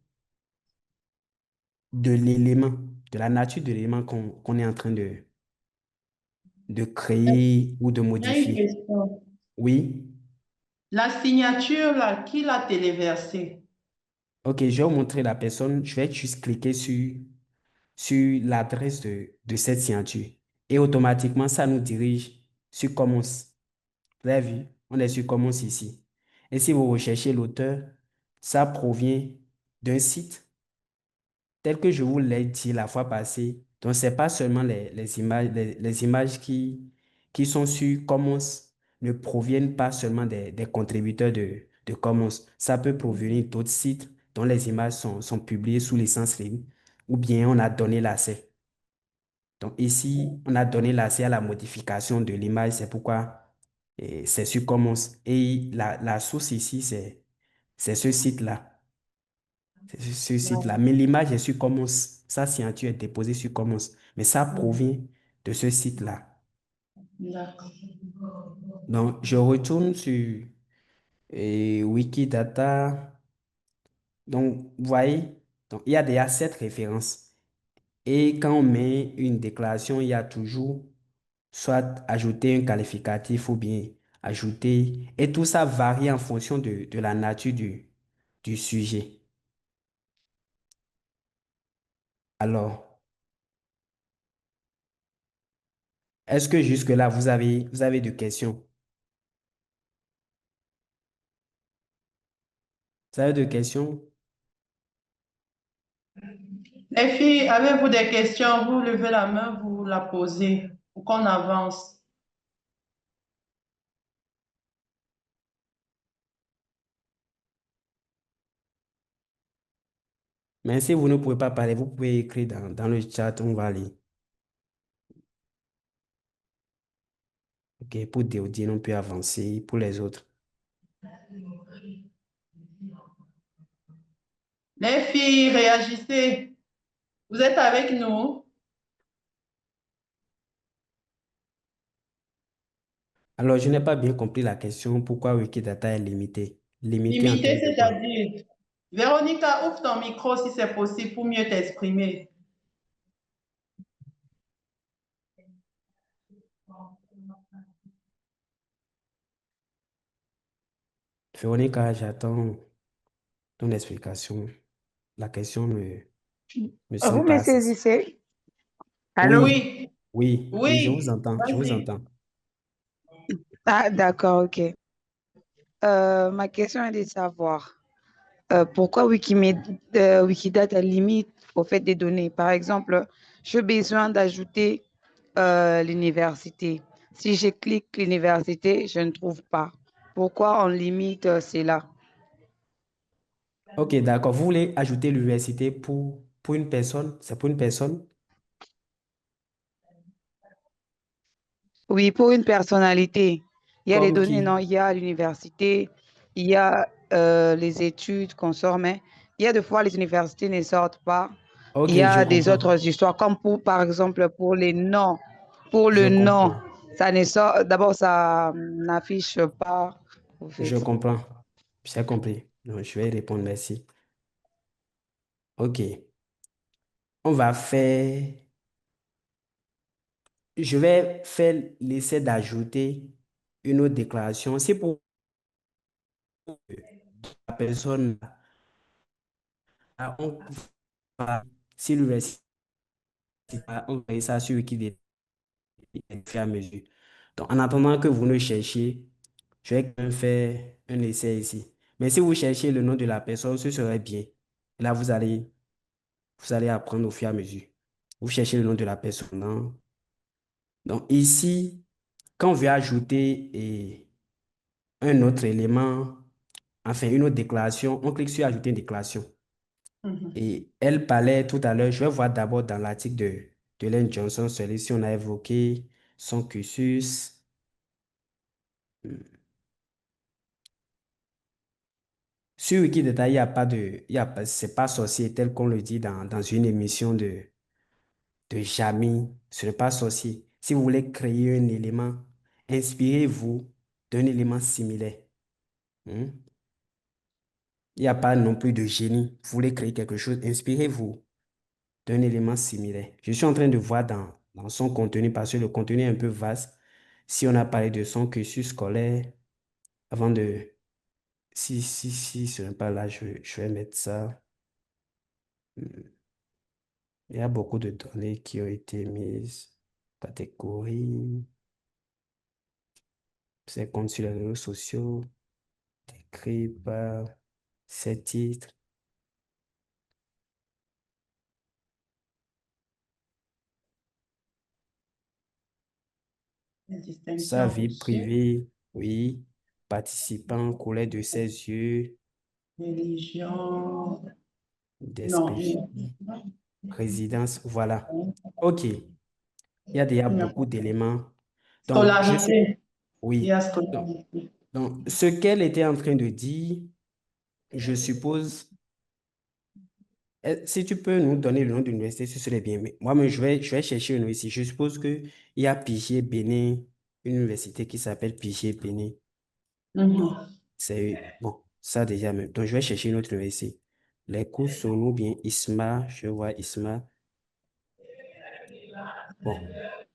de l'élément, de la nature de l'élément qu'on est en train de créer ou de Il y a une modifier. question. Oui. La signature, là, qui l'a téléversée? OK, je vais vous montrer la personne. Je vais juste cliquer sur l'adresse de cette signature. Et automatiquement, ça nous dirige sur Commons. Vous avez vu? On est sur Commons ici. Et si vous recherchez l'auteur, ça provient d'un site tel que je vous l'ai dit la fois passée. Donc, ce n'est pas seulement les images qui sont sur Commons ne proviennent pas seulement des contributeurs de Commons. Ça peut provenir d'autres sites dont les images sont publiées sous licence libre ou bien on a donné l'accès. Donc, ici, on a donné l'accès à la modification de l'image. C'est pourquoi c'est sur Commons. Et la source ici, c'est ce site-là. C'est sur ce site-là. Mais l'image est sur Commons. Sa signature est déposée sur Commons. Mais ça provient de ce site-là. D'accord. Donc, je retourne sur Wikidata. Donc, vous voyez, donc, il y a déjà 7 références. Et quand on met une déclaration, il y a toujours soit ajouter un qualificatif ou bien ajouter. Et tout ça varie en fonction de la nature du sujet. Alors, est-ce que jusque-là, vous avez des questions? Vous avez des questions? Les filles, avez-vous des questions? Vous levez la main, vous la posez pour qu'on avance. Mais si vous ne pouvez pas parler, vous pouvez écrire dans le chat, on va lire. OK, pour Déodine, on peut avancer. Pour les autres. Les filles, réagissez. Vous êtes avec nous? Alors, je n'ai pas bien compris la question. Pourquoi Wikidata est limité? Limité en Limité, termes de quoi? c'est-à-dire. Véronica, ouvre ton micro si c'est possible pour mieux t'exprimer. Véronica, j'attends ton explication. La question me Vous semble me pas assez. saisissez? Allô? Oui, Oui, oui, je vous oui, entends, je vous vas-y. entends. Ah, d'accord, ok. Ma question est de savoir pourquoi Wikidata limite au fait des données. Par exemple, j'ai besoin d'ajouter l'université. Si je clique l'université, je ne trouve pas. Pourquoi on limite cela? OK, d'accord. Vous voulez ajouter l'université pour une personne? C'est pour une personne? Oui, pour une personnalité. Il y a les Comme données, non, qui? il y a l'université, il y a les études qu'on sort, mais il y a des fois les universités ne sortent pas. Il y OK, je a des comprends. autres histoires, comme pour, par exemple, pour les noms. Pour Je le nom, comprends. ça ne sort, d'abord, ça n'affiche pas, au Je fait. comprends. J'ai compris. Donc, je vais répondre merci. OK. On va faire, je vais faire l'essai d'ajouter une autre déclaration. C'est pour la personne, on va, si l'université, on va ça sur Wikidata au fur et à mesure. Donc, en attendant que vous ne cherchiez, je vais quand même faire un essai ici. Mais si vous cherchez le nom de la personne, ce serait bien. Là, vous allez apprendre au fur et à mesure. Vous cherchez le nom de la personne, hein. Donc, ici, quand on veut ajouter un autre élément, enfin, une autre déclaration, on clique sur Ajouter une déclaration. Mhm. Et elle parlait tout à l'heure, je vais voir d'abord dans l'article de Len Johnson, celui-ci, on a évoqué son cursus. Sur Wikidata, il n'y a pas de, il y a pas, c'est pas sorcier tel qu'on le dit dans une émission de Jamy. Ce n'est pas sorcier. Si vous voulez créer un élément, inspirez-vous d'un élément similaire. Hmm? Il n'y a pas non plus de génie. Vous voulez créer quelque chose, inspirez-vous d'un élément similaire. Je suis en train de voir dans son contenu, parce que le contenu est un peu vaste. Si on a parlé de son cursus scolaire, avant de... Si, ce n'est pas là, je vais mettre ça. Hmm. Il y a beaucoup de données qui ont été mises. Catégorie, c'est compte sur les réseaux sociaux, décrit par ces titres, Les sa distinctions vie reçues, privée, oui, participant, coulait de ses yeux, religion, non, description, résidence, voilà. OK, il y a déjà il y a beaucoup d'éléments. Donc, scolarité, il y oui. a Donc, scolarité. donc, ce qu'elle était en train de dire, je suppose, si tu peux nous donner le nom de l'université, ce serait bien. Mais moi, je vais chercher une ici. Je suppose qu'il y a Pigier Bénin, une université qui s'appelle Pigier Bénin. Mhm. C'est bon, ça déjà même. Donc, je vais chercher une autre université. Les cours sont ou bien ISMA, je vois ISMA. Bon,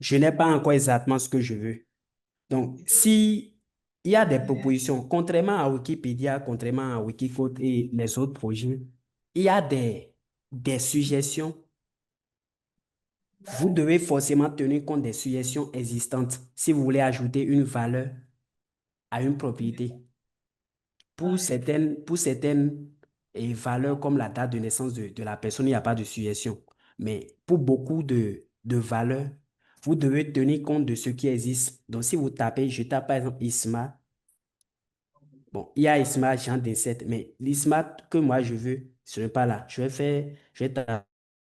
je n'ai pas encore exactement ce que je veux. Donc, si il y a des propositions, contrairement à Wikipédia, contrairement à Wikicode et les autres projets, il y a des suggestions. Vous devez forcément tenir compte des suggestions existantes si vous voulez ajouter une valeur à une propriété. Pour certaines valeurs comme la date de naissance de la personne, il n'y a pas de suggestion. Mais pour beaucoup de valeurs, vous devez tenir compte de ce qui existe. Donc, si vous tapez, je tape par exemple ISMA. Bon, il y a ISMA Jean 17, mais l'ISMA que moi je veux, ce n'est pas là. Je vais taper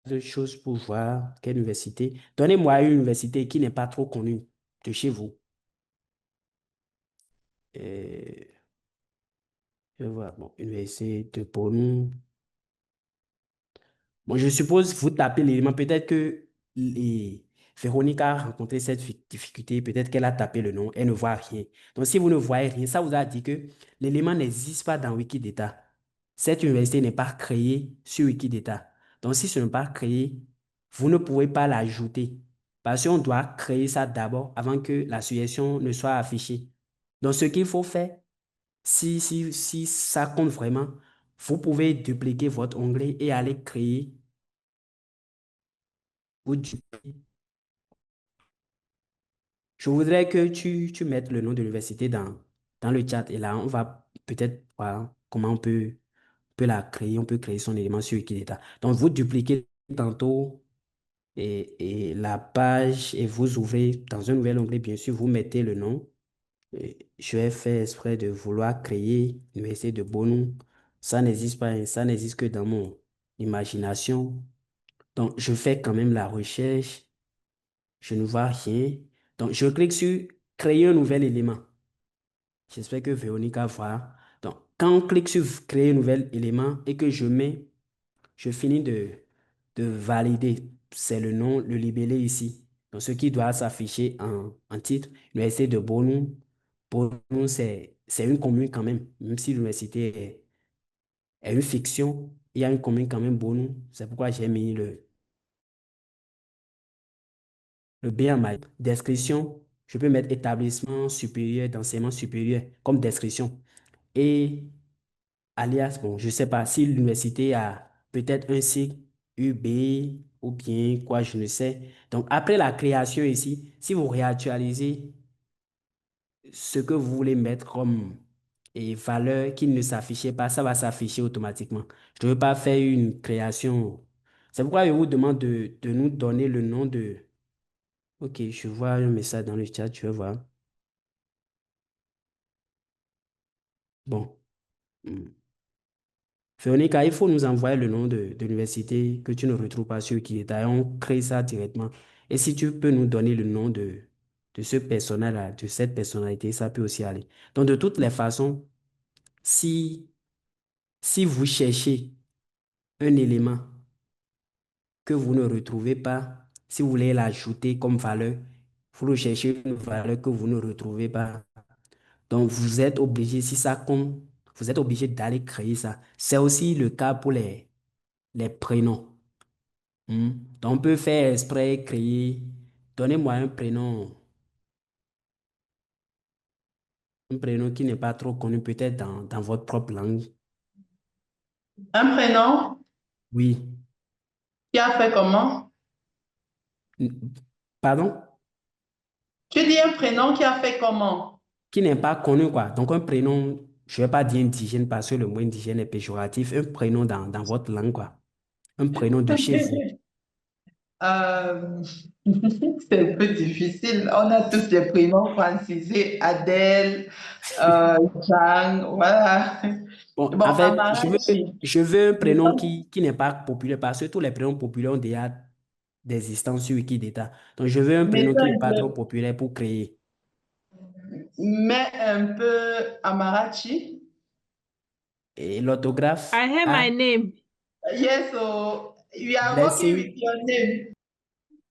deux choses pour voir quelle université. Donnez-moi une université qui n'est pas trop connue de chez vous. Euh, je vois, bon, université de Bonn. Bon, je suppose, vous tapez l'élément, peut-être que Véronique a rencontré cette difficulté, peut-être qu'elle a tapé le nom, elle ne voit rien. Donc, si vous ne voyez rien, ça vous a dit que l'élément n'existe pas dans Wikidata. Cette université n'est pas créée sur Wikidata. Donc, si ce n'est pas créé, vous ne pouvez pas l'ajouter. Parce qu'on doit créer ça d'abord avant que la suggestion ne soit affichée. Donc, ce qu'il faut faire, si ça compte vraiment, vous pouvez dupliquer votre onglet et aller créer ou je voudrais que tu mettes le nom de l'université dans le chat et là, on va peut-être voir comment peut la créer. On peut créer son élément sur Wikidata. Donc, vous dupliquez tantôt et la page et vous ouvrez dans un nouvel onglet, bien sûr, vous mettez le nom. Et je vais faire exprès de vouloir créer l'université de Bonou. Ça n'existe pas, hein, ça n'existe que dans mon imagination. Donc, je fais quand même la recherche. Je ne vois rien. Donc, je clique sur créer un nouvel élément. J'espère que Véronique va voir. Donc, quand on clique sur créer un nouvel élément et que je finis de valider, c'est le nom, le libellé ici. Donc, ce qui doit s'afficher en titre, l'université de Bonou. Bonou, c'est une commune quand même, même si l'université est une fiction. il y a une commune quand même bonne. C'est pourquoi j'ai mis le B en majuscule. Description, je peux mettre établissement supérieur d'enseignement supérieur comme description. Et alias, bon, je ne sais pas si l'université a peut-être un cycle UB ou bien quoi, je ne sais. Donc, après la création ici, si vous réactualisez ce que vous voulez mettre comme valeur qui ne s'affichait pas, ça va s'afficher automatiquement. Je ne veux pas faire une création. C'est pourquoi je vous demande de nous donner le nom de... Ok, je vois un message dans le chat, je vais voir. Bon. Hmm. Véronica, il faut nous envoyer le nom de l'université que tu ne retrouves pas sur Wikidata et on crée ça directement. Et si tu peux nous donner le nom de ce personnel-là, de cette personnalité, ça peut aussi aller. Donc, de toutes les façons, si, si vous cherchez un élément que vous ne retrouvez pas, si vous voulez l'ajouter comme valeur, vous recherchez une valeur que vous ne retrouvez pas. Donc, vous êtes obligé, si ça compte, vous êtes obligé d'aller créer ça. C'est aussi le cas pour les prénoms. Hmm. Donc, on peut faire exprès, créer. Donnez-moi un prénom qui n'est pas trop connu, peut-être dans votre propre langue. Un prénom Oui. qui a fait comment? Pardon? Tu dis un prénom qui a fait comment? Qui n'est pas connu, quoi. Donc, un prénom, je ne vais pas dire indigène parce que le mot indigène est péjoratif. Un prénom dans votre langue, quoi. Un prénom de chez vous. Euh, c'est un peu difficile. On a tous des prénoms francisés. Adèle, Jean, voilà. Bon, Bon, en fait, Amarachi. je veux un prénom qui n'est pas populaire parce que tous les prénoms populaires ont déjà des existences sur Wikidata. Donc, je veux un prénom Mets-toi qui n'est un pas trop peu, populaire pour créer. mets un peu Amarachi. Et l'orthographe, I hear my name. Yes, so we are working with blessing, your name.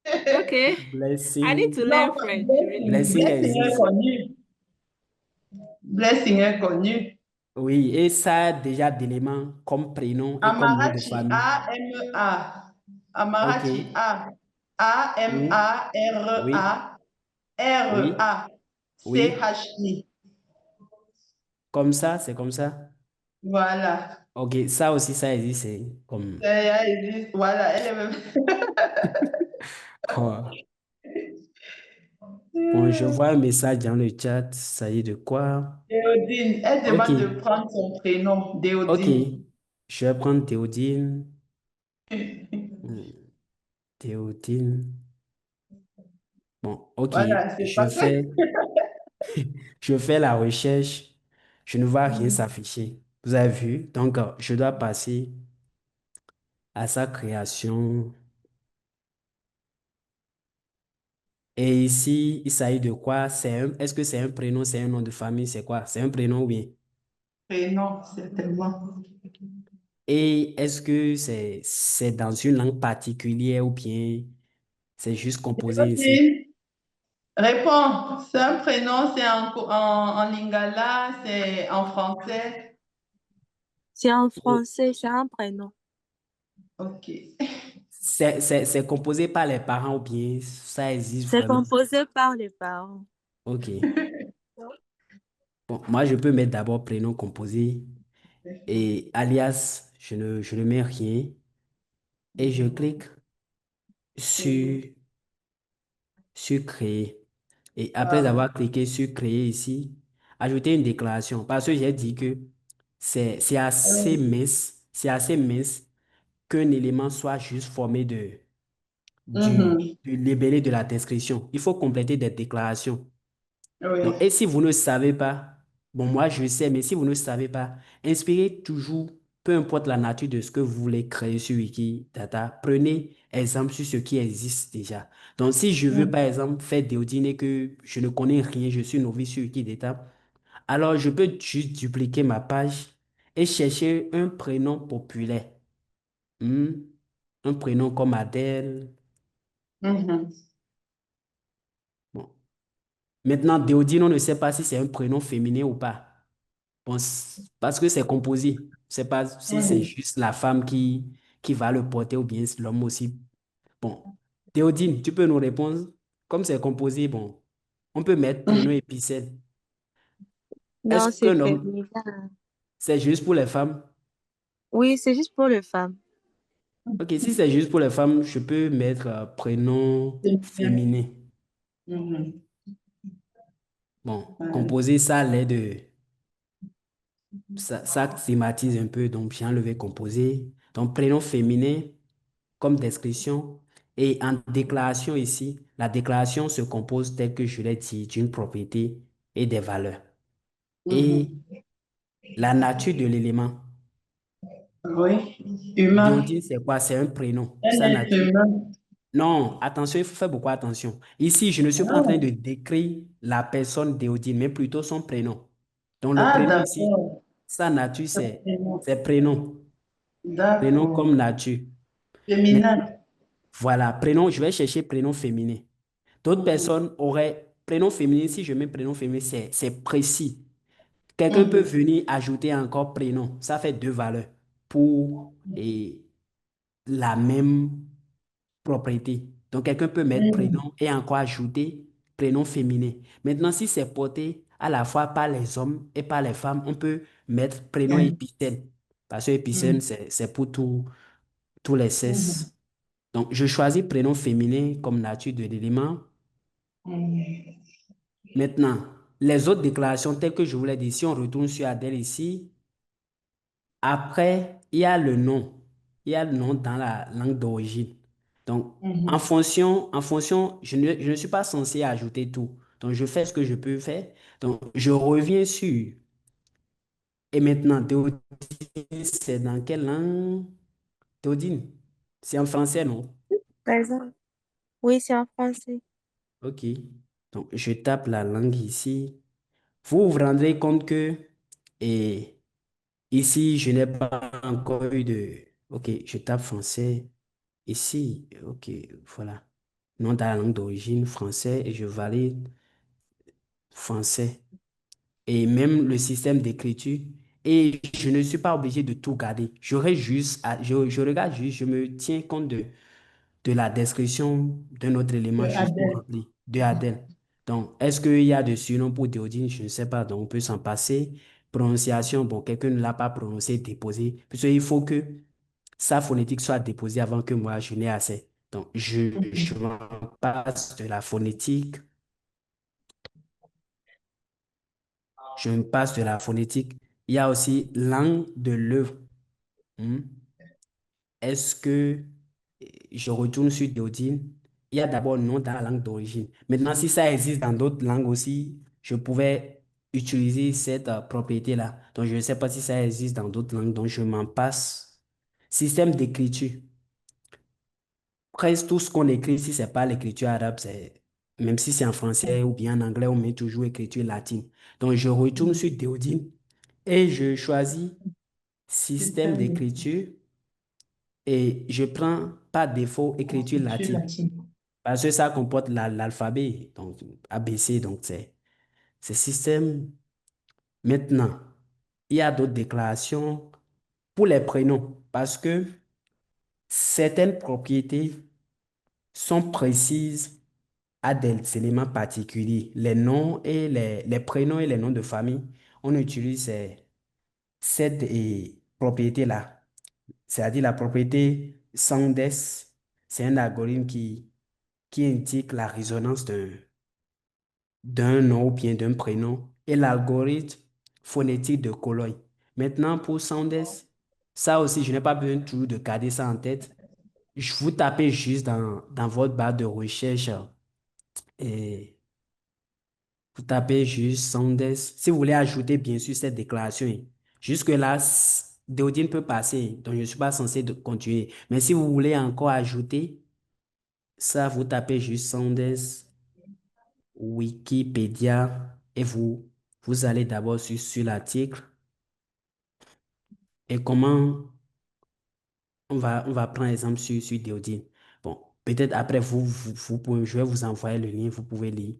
Okay. I need to blessing, learn Non, French, really. blessing Blessing est existe. connu. Blessing est connu. Oui, et ça a déjà d'éléments comme prénom et comme nom de Amarachi, famille. A-M-A. OK. Amarachi, A. Ou, oui, A-M-A-R-A. oui, oui. R-A-C-H-I. Comme ça, c'est comme ça. Voilà. OK, ça aussi, ça existe. C'est comme... Ça existe. Voilà, elle est même. quoi. Bon, je vois un message dans le chat. Ça y est, de quoi? Déodine, elle OK, demande de prendre son prénom, OK. Déodine. Je vais prendre Théodine. Hmm, Théodine. Bon, OK. Voilà, c'est Je pas ça. fais, je fais la recherche. Je ne vois rien s'afficher. Vous avez vu? Donc, je dois passer à sa création. Et ici, il s'agit de quoi? Est-ce que c'est un prénom, c'est un nom de famille, c'est quoi? C'est un prénom, oui. Prénom, certainement. Et est-ce que c'est dans une langue particulière ou bien c'est juste composé ici? Déodine, réponds. C'est un prénom, c'est en lingala, c'est en français. C'est en Oh, français, c'est un prénom. Ok. c'est composé par les parents ou bien ça existe C'est vraiment? composé par les parents. Ok. Bon, moi, je peux mettre d'abord prénom composé et alias, je ne mets rien et je clique sur, sur créer. Et après Voilà. avoir cliqué sur créer ici, ajouter une déclaration parce que j'ai dit que c'est assez mince qu'un élément soit juste formé Mhm. du libellé de la description. Il faut compléter des déclarations. Donc, et Oui. si vous ne savez pas, bon, moi je sais, mais si vous ne savez pas, inspirez toujours, peu importe la nature de ce que vous voulez créer sur Wikidata, prenez exemple sur ce qui existe déjà. Donc, si je veux, Mhm. par exemple, faire Déodine et que je ne connais rien, je suis novice sur Wikidata, alors je peux juste dupliquer ma page et chercher un prénom populaire. Hmm. Un prénom comme Adèle. Mhm. Bon. Maintenant, Déodine, on ne sait pas si c'est un prénom féminin ou pas. Bon, parce que c'est composé. sais pas si c'est Oui. juste la femme qui va le porter ou bien l'homme aussi. Bon, Théodine, tu peux nous répondre? Comme c'est composé, bon, on peut mettre prénom épicène. Est-ce Non, c'est qu'un homme, féminin. c'est juste pour les femmes? Oui, c'est juste pour les femmes. Ok, si c'est juste pour les femmes, je peux mettre prénom Féminin. féminin. Mhm. Bon, Voilà. composer ça, l'aide de, ça thématise un peu, donc j'ai enlevé composer. Donc, prénom féminin comme description. Et en déclaration ici, la déclaration se compose, tel que je l'ai dit, d'une propriété et des valeurs. Et Mhm. la nature de l'élément. Oui. Humain. Déodine, c'est quoi? C'est un prénom. Un Sa être nature. humain. Non, attention, il faut faire beaucoup attention. Ici, je ne suis pas en train de Ah, décrire la personne Déodine, mais plutôt son prénom. Donc, le ah, prénom ici, d'accord. sa nature, C'est prénom. c'est prénom. Prénom D'accord. comme nature. Maintenant, Féminin. voilà, prénom, je vais chercher prénom féminin. D'autres Mhm. personnes auraient prénom féminin. Si je mets prénom féminin, c'est précis. Quelqu'un peut Mhm. venir ajouter encore prénom. Ça fait deux valeurs pour la même propriété. Donc, quelqu'un peut mettre Mhm. prénom et encore ajouter prénom féminin. Maintenant, si c'est porté à la fois par les hommes et par les femmes, on peut mettre prénom Mhm. épicène. Parce que épicène, Mhm. c'est pour tous les Mhm. sexes. Donc, je choisis prénom féminin comme nature de l'élément. Mhm. Maintenant, les autres déclarations telles que je vous l'ai dit, si on retourne sur Adèle ici, après, il y a le nom. Il y a le nom dans la langue d'origine. Donc, Mhm. en fonction, je ne suis pas censé ajouter tout. Donc, je fais ce que je peux faire. Donc, je reviens sur. Et maintenant, Théodine, c'est dans quelle langue? Théodine, c'est en français, non? Par exemple. Oui, c'est en français. OK. Donc, je tape la langue ici. Vous vous rendrez compte que et ici, je n'ai pas encore eu de... OK, je tape français. Ici, OK, voilà. Nom dans la langue d'origine, français, et je valide français. Et même le système d'écriture. Et je ne suis pas obligé de tout garder. J'aurais juste, je regarde juste, je me tiens compte de la description d'un autre élément De juste pour Adèle. remplir, de Adèle. Donc, est-ce qu'il y a de surnom pour Théodine? Je ne sais pas, donc on peut s'en passer. Prononciation, bon, quelqu'un ne l'a pas prononcé, déposé. Puisqu'il faut que sa phonétique soit déposée avant que moi, je n'ai assez. Donc, je Mhm. m'en passe de la phonétique. Je me passe de la phonétique. Il y a aussi langue de l'œuvre. Hmm. Est-ce que je retourne sur Théodine? Il y a d'abord le nom dans la langue d'origine. Maintenant, si ça existe dans d'autres langues aussi, je pouvais utiliser cette propriété-là. Donc, je ne sais pas si ça existe dans d'autres langues, donc je m'en passe. Système d'écriture. Presque tout ce qu'on écrit, si ce n'est pas l'écriture arabe, même si c'est en français ou bien en anglais, on met toujours écriture latine. Donc, je retourne sur Théodine et je choisis système Système d'écriture et je prends par défaut écriture d'écriture latine latine. parce que ça comporte l'alphabet, donc ABC, donc c'est système. Maintenant, il y a d'autres déclarations pour les prénoms parce que certaines propriétés sont précises à des éléments particuliers. Les noms et les prénoms et les noms de famille, on utilise cette propriété-là. C'est-à-dire la propriété Sanders, c'est un algorithme qui indique la résonance d'un nom ou bien d'un prénom et l'algorithme phonétique de Colloy. Maintenant, pour Sanders, ça aussi, je n'ai pas besoin toujours de garder ça en tête. Vous tapez juste dans votre barre de recherche et vous tapez juste Sanders. Si vous voulez ajouter, bien sûr, cette déclaration, jusque-là, Deodine peut passer, donc je ne suis pas censé continuer. Mais si vous voulez encore ajouter, ça, vous tapez juste Sanders, Wikipédia, et vous allez d'abord sur l'article. Et comment on va prendre exemple sur Deodine. Bon, peut-être après, je vais vous envoyer le lien, vous pouvez lire.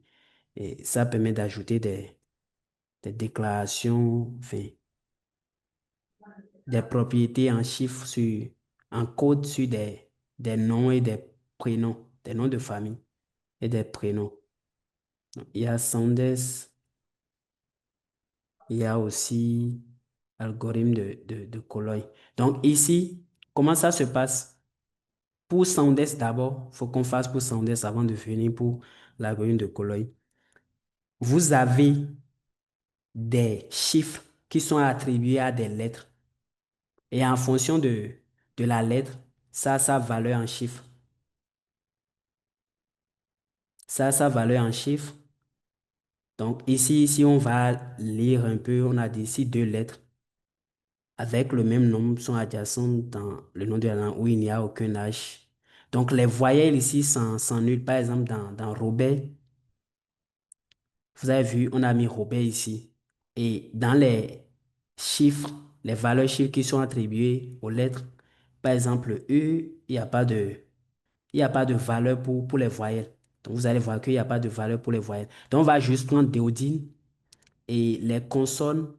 Et ça permet d'ajouter des déclarations, enfin, des propriétés en chiffres en code sur des noms et des prénoms, des noms de famille et des prénoms. Il y a Sanders, il y a aussi algorithme de Cologne. Donc ici, comment ça se passe? Pour Sanders d'abord, il faut qu'on fasse pour Sanders avant de venir pour l'algorithme de Cologne. Vous avez des chiffres qui sont attribués à des lettres. Et en fonction de la lettre, ça a sa valeur en chiffres. Ça a sa valeur en chiffres. Donc ici, si on va lire un peu, on a ici deux lettres avec le même nombre sont adjacentes dans le nom de la langue où il n'y a aucun H. Donc les voyelles ici s'annulent. Par exemple, dans Robert, vous avez vu, on a mis Robert ici. Et dans les chiffres, les valeurs chiffres qui sont attribuées aux lettres, par exemple, E, il n'y a pas de valeur pour les voyelles. Donc, vous allez voir qu'il n'y a pas de valeur pour les voyelles. Donc, on va juste prendre Déodine et les consonnes.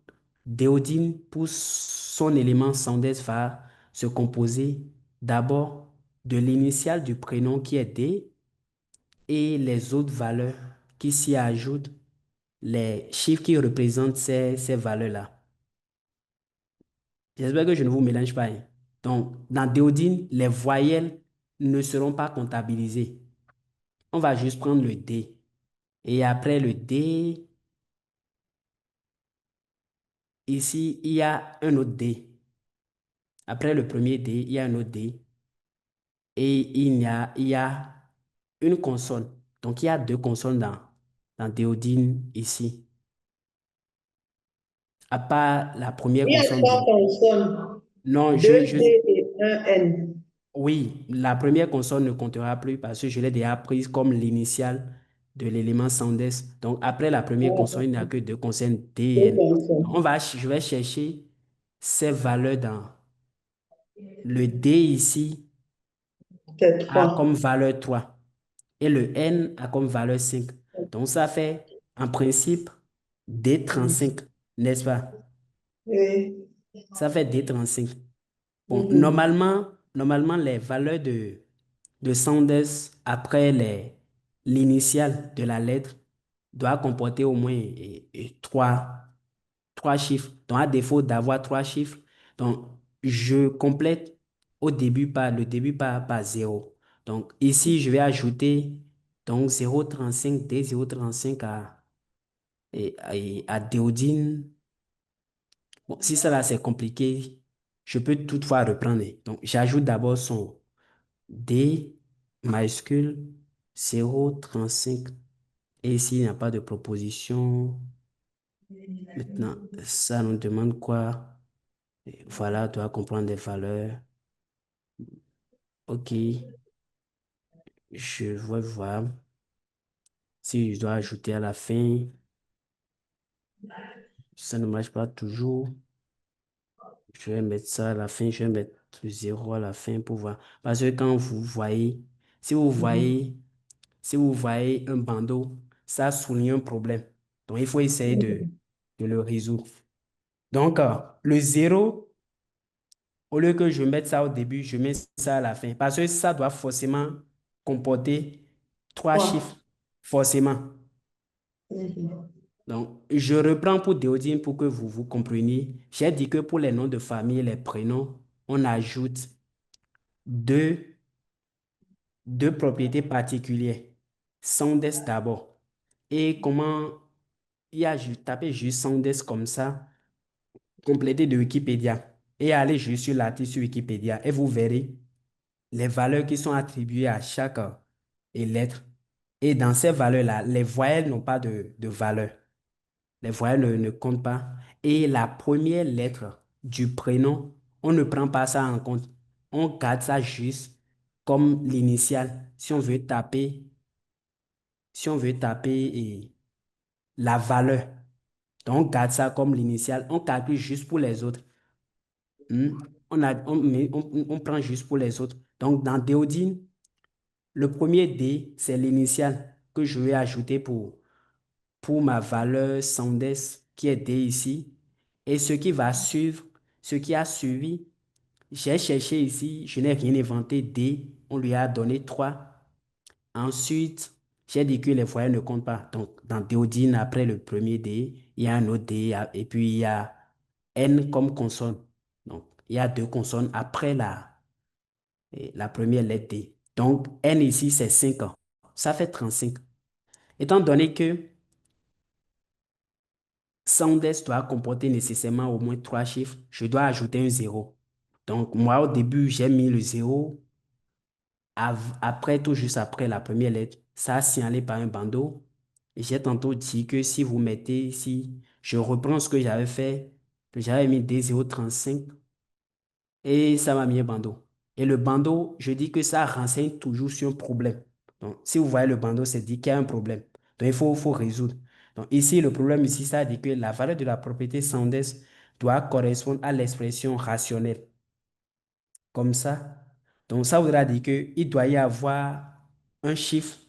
Déodine, pour son élément Sanders, va se composer d'abord de l'initiale du prénom qui est D et les autres valeurs qui s'y ajoutent, les chiffres qui représentent ces valeurs-là. J'espère que je ne vous mélange pas, hein. Donc, dans Déodine, les voyelles ne seront pas comptabilisées. On va juste prendre le D. Et après le D, ici, il y a un autre D. Après le premier D, il y a un autre D. Et il y a une consonne. Donc, il y a deux consonnes dans Déodine ici. À part la première Il y a consonne trois D. consonnes, Non, deux D et un N. oui, la première consonne ne comptera plus parce que je l'ai déjà prise comme l'initiale de l'élément Sanders. Donc, après la première consonne, il n'y a que deux consonnes D et Deux N. consonnes. Je vais chercher ces valeurs dans le D ici C'est a comme trois. valeur 3 et le N a comme valeur 5. Donc, ça fait en principe D35, n'est-ce pas? Oui. Ça fait D35. Bon, Mhm. normalement, les valeurs de Sanders après l'initiale de la lettre doit comporter au moins trois chiffres. Donc, à défaut d'avoir trois chiffres, donc je complète le début par 0. Donc, ici, je vais ajouter donc 0,35 D 0,35 à Déodine. Bon, si cela c'est compliqué, je peux toutefois reprendre. Donc, j'ajoute d'abord son D majuscule 0,35. Et ici, il n'y a pas de proposition. Maintenant, ça nous demande quoi? Et voilà, tu dois comprendre des valeurs. OK, je vais voir si je dois ajouter à la fin. Ça ne marche pas toujours. Je vais mettre ça à la fin. Je vais mettre 0 à la fin pour voir. Parce que quand vous voyez, si vous Mhm. voyez, si vous voyez un bandeau, ça souligne un problème. Donc, il faut essayer de le résoudre. Donc, le zéro, au lieu que je mette ça au début, je mets ça à la fin. Parce que ça doit forcément comporter trois Trois. chiffres. Forcément. Mhm. Donc, je reprends pour Déodine pour que vous compreniez. J'ai dit que pour les noms de famille et les prénoms, on ajoute deux, deux propriétés particulières. Sandès d'abord. Et comment il y a tapé juste Sandès comme ça, complété de Wikipédia. Et allez juste sur l'article sur Wikipédia et vous verrez les valeurs qui sont attribuées à chaque lettre. Et dans ces valeurs-là, les voyelles n'ont pas de valeur. Les voyelles ne comptent pas. Et la première lettre du prénom, on ne prend pas ça en compte. On garde ça juste comme l'initiale. Si on veut taper la valeur, donc on garde ça comme l'initiale. On calcule juste pour les autres. Hmm. On prend juste pour les autres. Donc, dans Déodine, le premier D, c'est l'initiale que je vais ajouter pour ma valeur Sanders qui est D ici. Et ce qui va suivre, ce qui a suivi, j'ai cherché ici, je n'ai rien inventé. D, on lui a donné 3. Ensuite, j'ai dit que les voyelles ne comptent pas. Donc, dans Déodine, après le premier D, il y a un autre D, et puis il y a N comme consonne. Donc, il y a 2 consonnes après la première lettre D. Donc, N ici, c'est 5 ans. Ça fait 35. Étant donné que Soundes doit comporter nécessairement au moins 3 chiffres, je dois ajouter un 0. Donc, moi, au début, j'ai mis le 0. Après, tout juste après la première lettre, ça a signalé par un bandeau. Et j'ai tantôt dit que si vous mettez ici, je reprends ce que j'avais fait, que j'avais mis D035 et ça m'a mis un bandeau. Et le bandeau, je dis que ça renseigne toujours sur un problème. Donc, si vous voyez le bandeau, c'est dit qu'il y a un problème. Donc, il faut résoudre. Donc, ici, le problème ici, ça dit que la valeur de la propriété Sanders doit correspondre à l'expression rationnelle. Comme ça. Donc, ça voudra dire qu'il doit y avoir un chiffre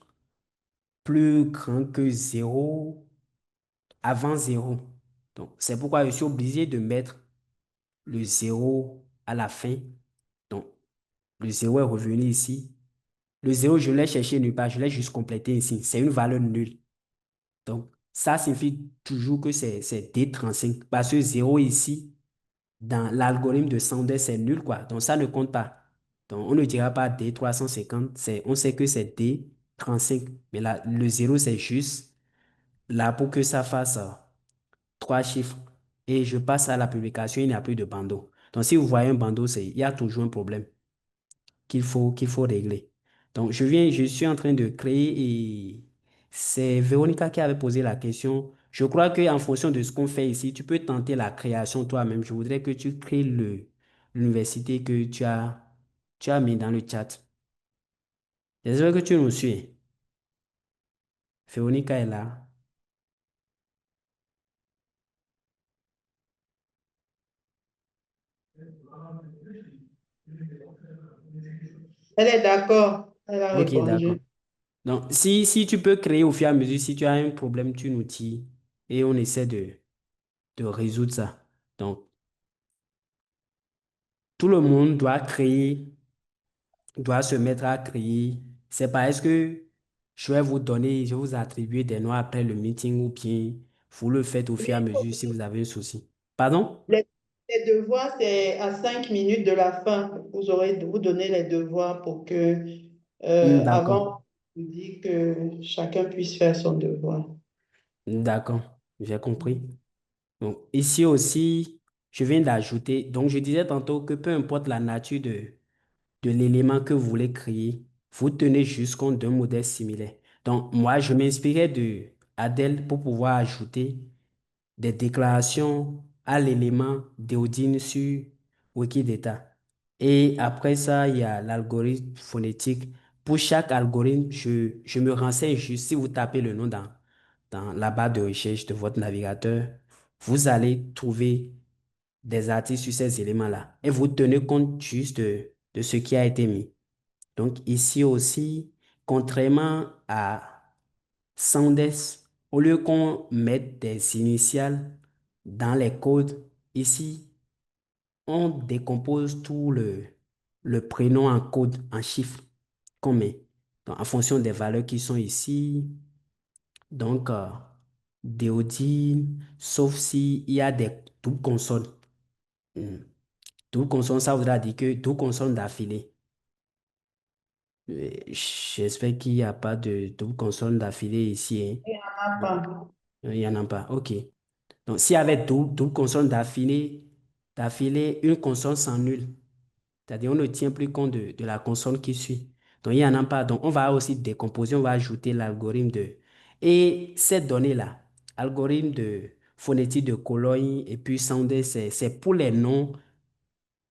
plus grand que 0 avant 0. Donc, c'est pourquoi je suis obligé de mettre le 0 à la fin. Donc, le 0 est revenu ici. Le 0 je l'ai cherché nulle part, je l'ai juste complété ici. C'est une valeur nulle. Donc, ça signifie toujours que c'est D35. Parce que 0 ici, dans l'algorithme de Sanders, c'est nul, quoi. Donc, ça ne compte pas. Donc, on ne dira pas D350, on sait que c'est D35. Mais là, le 0 c'est juste là pour que ça fasse 3 chiffres. Et je passe à la publication, il n'y a plus de bandeau. Donc, si vous voyez un bandeau, il y a toujours un problème qu'il faut régler. Donc, je suis en train de créer et c'est Véronica qui avait posé la question. Je crois qu'en fonction de ce qu'on fait ici, tu peux tenter la création toi-même. Je voudrais que tu crées l'université que tu as mis dans le chat. J'espère que tu nous suis. Véronica est là. Elle est d'accord. Elle a Ok, d'accord. répondu. Donc, si tu peux créer au fur et à mesure, si tu as un problème, tu nous dis et on essaie de résoudre ça. Donc, tout le monde doit se mettre à créer. C'est parce que je vais vous donner, je vais vous attribuer des noms après le meeting ou bien vous le faites au fur et à mesure si vous avez un souci. Pardon? Les, les devoirs, c'est à 5 minutes de la fin. Vous donnez les devoirs pour que, D'accord, avant, vous dites que chacun puisse faire son devoir. d'accord, j'ai compris. Donc, ici aussi, je viens d'ajouter, donc je disais tantôt que peu importe la nature de l'élément que vous voulez créer, vous tenez juste compte d'un modèle similaire. Donc, moi, je m'inspirais de Adèle pour pouvoir ajouter des déclarations à l'élément d'Eodine sur Wikidata. Et après ça, il y a l'algorithme phonétique. Pour chaque algorithme, je me renseigne juste. Si vous tapez le nom dans la barre de recherche de votre navigateur, vous allez trouver des articles sur ces éléments-là. Et vous tenez compte juste de ce qui a été mis. Donc ici aussi, contrairement à Sandes, au lieu qu'on mette des initiales dans les codes, ici, on décompose tout le prénom en code, en chiffres qu'on met. Donc, en fonction des valeurs qui sont ici, donc, Déodine, sauf s'il y a des doubles consonnes. Hmm. Double consonne, ça voudra dire que double consonne d'affilée. J'espère qu'il n'y a pas de double consonne d'affilée ici, hein. Ah, Donc, pardon. il n'y en a pas. OK. Donc, s'il y avait double consonne d'affilée, une consonne s'annule. C'est-à-dire, on ne tient plus compte de la consonne qui suit. Donc, il n'y en a pas. Donc, on va aussi décomposer, on va ajouter l'algorithme de... Et cette donnée-là, algorithme de phonétique de Cologne et puis Sandé, c'est pour les noms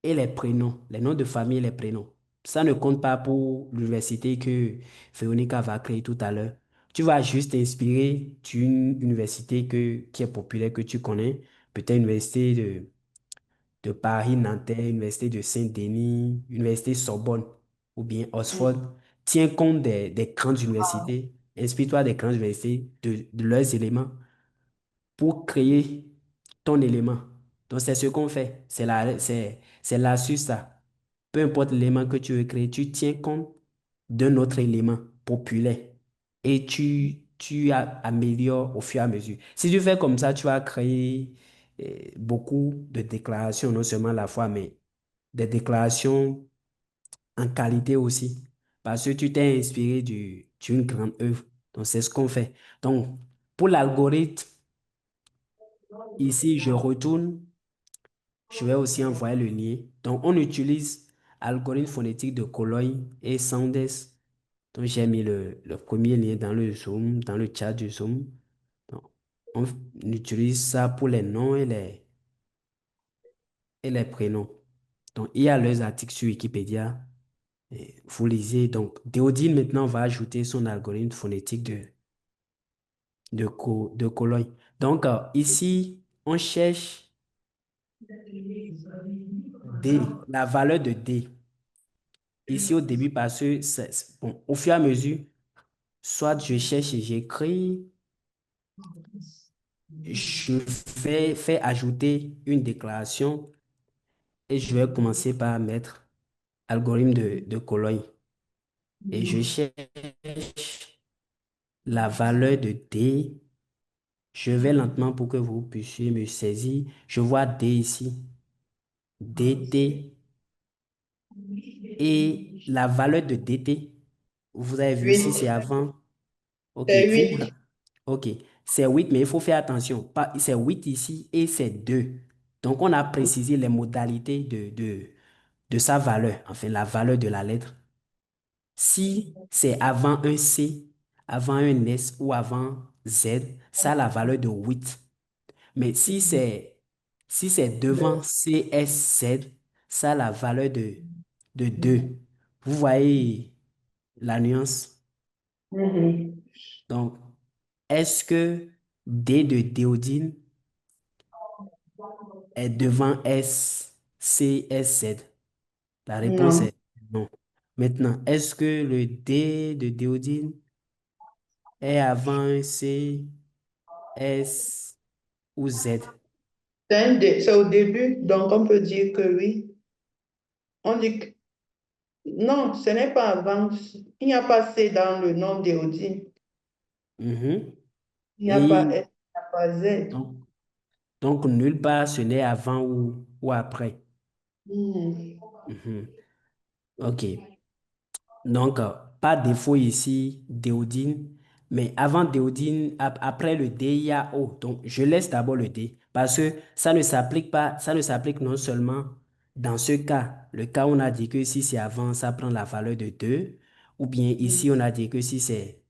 et les prénoms, les noms de famille et les prénoms. Ça ne compte pas pour l'université que Véronica va créer tout à l'heure. Tu vas juste t'inspirer d'une université qui est populaire, que tu connais, peut-être l'université de Paris, Nanterre, université de Saint-Denis, université Sorbonne ou bien Oxford. Tiens compte des grandes universités, inspire-toi des grandes universités, de leurs éléments pour créer ton élément. Donc, c'est ce qu'on fait. C'est l'astuce, ça. Peu importe l'élément que tu veux créer, tu tiens compte d'un autre élément populaire et améliores au fur et à mesure. Si tu fais comme ça, tu vas créer beaucoup de déclarations, non seulement à la fois, mais des déclarations en qualité aussi. Parce que tu t'es inspiré d'une grande œuvre. Donc, c'est ce qu'on fait. Donc, pour l'algorithme, ici, je retourne. Je vais aussi envoyer le lien. Donc, on utilise algorithme phonétique de Cologne et Sanders. Donc, j'ai mis le premier lien dans le Zoom, dans le chat du Zoom. Donc, on utilise ça pour les noms et les prénoms. Donc, il y a leurs articles sur Wikipédia. Et vous lisez. Donc, Déodine, maintenant, va ajouter son algorithme phonétique de Cologne. Donc, ici, on cherche D, la valeur de D. Ici, au début, parce que, bon, au fur et à mesure, soit je cherche et j'écris, je vais faire ajouter une déclaration et je vais commencer par mettre algorithme de Cologne. Et je cherche la valeur de D. Je vais lentement pour que vous puissiez me saisir. Je vois D ici. DT. Et la valeur de DT, vous avez vu ici, 8. c'est avant. OK. C'est 8. OK. C'est 8, mais il faut faire attention. C'est 8 ici et c'est 2. Donc, on a précisé les modalités de sa valeur, enfin, la valeur de la lettre. Si c'est avant un C, avant un S ou avant Z, ça a la valeur de 8. Mais si c'est devant C, S, Z, ça a la valeur de 2. Vous voyez la nuance? Mhm. Donc, est-ce que D de Déodine est devant S, C, S, Z? La réponse Non. est non. Maintenant, est-ce que le D de Déodine est avant un C, S ou Z? C'est au début, donc on peut dire que oui. On dit que non, ce n'est pas avant. Il n'y a pas C dans le nom d'Éodine. Mhm. Il n'y a pas Et S, il n'y a pas Z. donc, donc, nulle part, ce n'est avant ou après. Mhm. Mhm. OK. Donc, pas défaut ici, Déodine. Mais avant Déodine, après le D, il y a O. Donc, je laisse d'abord le D parce que ça ne s'applique pas, ça ne s'applique non seulement dans ce cas, le cas où on a dit que si c'est avant, ça prend la valeur de 2, ou bien ici, on a dit que si c'est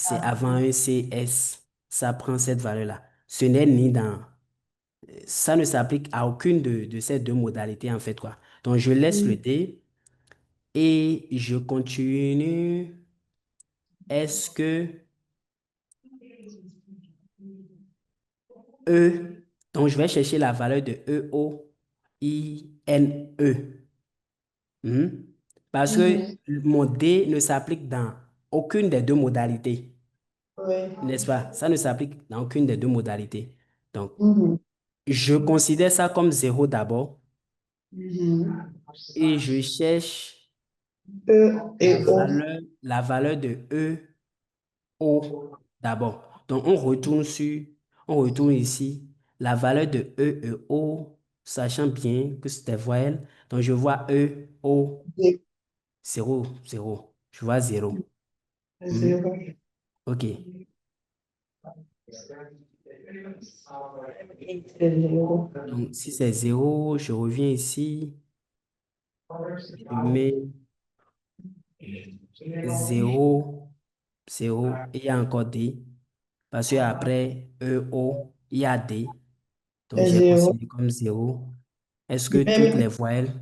avant un C S, ça prend cette valeur-là. Ce n'est ni dans, ça ne s'applique à aucune de ces deux modalités, en fait, quoi. Donc, je laisse le Mhm. D et je continue. Est-ce que E, donc je vais chercher la valeur de E-O-I-N-E. Hmm? Parce que Mhm. mon D ne s'applique dans aucune des deux modalités, Oui. n'est-ce pas? Ça ne s'applique dans aucune des deux modalités. Donc, Mhm. je considère ça comme zéro d'abord Mhm. et je cherche E et O. la valeur de E-O d'abord. Donc, on retourne ici la valeur de E et O, sachant bien que c'est des voyelles. Donc, je vois E, O, Zé- 0, 0. Je vois 0. Hmm. Zéro. OK. C'est zéro. Donc, si c'est 0, je reviens ici. Je mets 0, 0 et il y a encore D. Parce qu'après E, O, il y a D. Donc, C'est j'ai zéro. considéré comme 0. Est-ce que toutes les Même voyelles,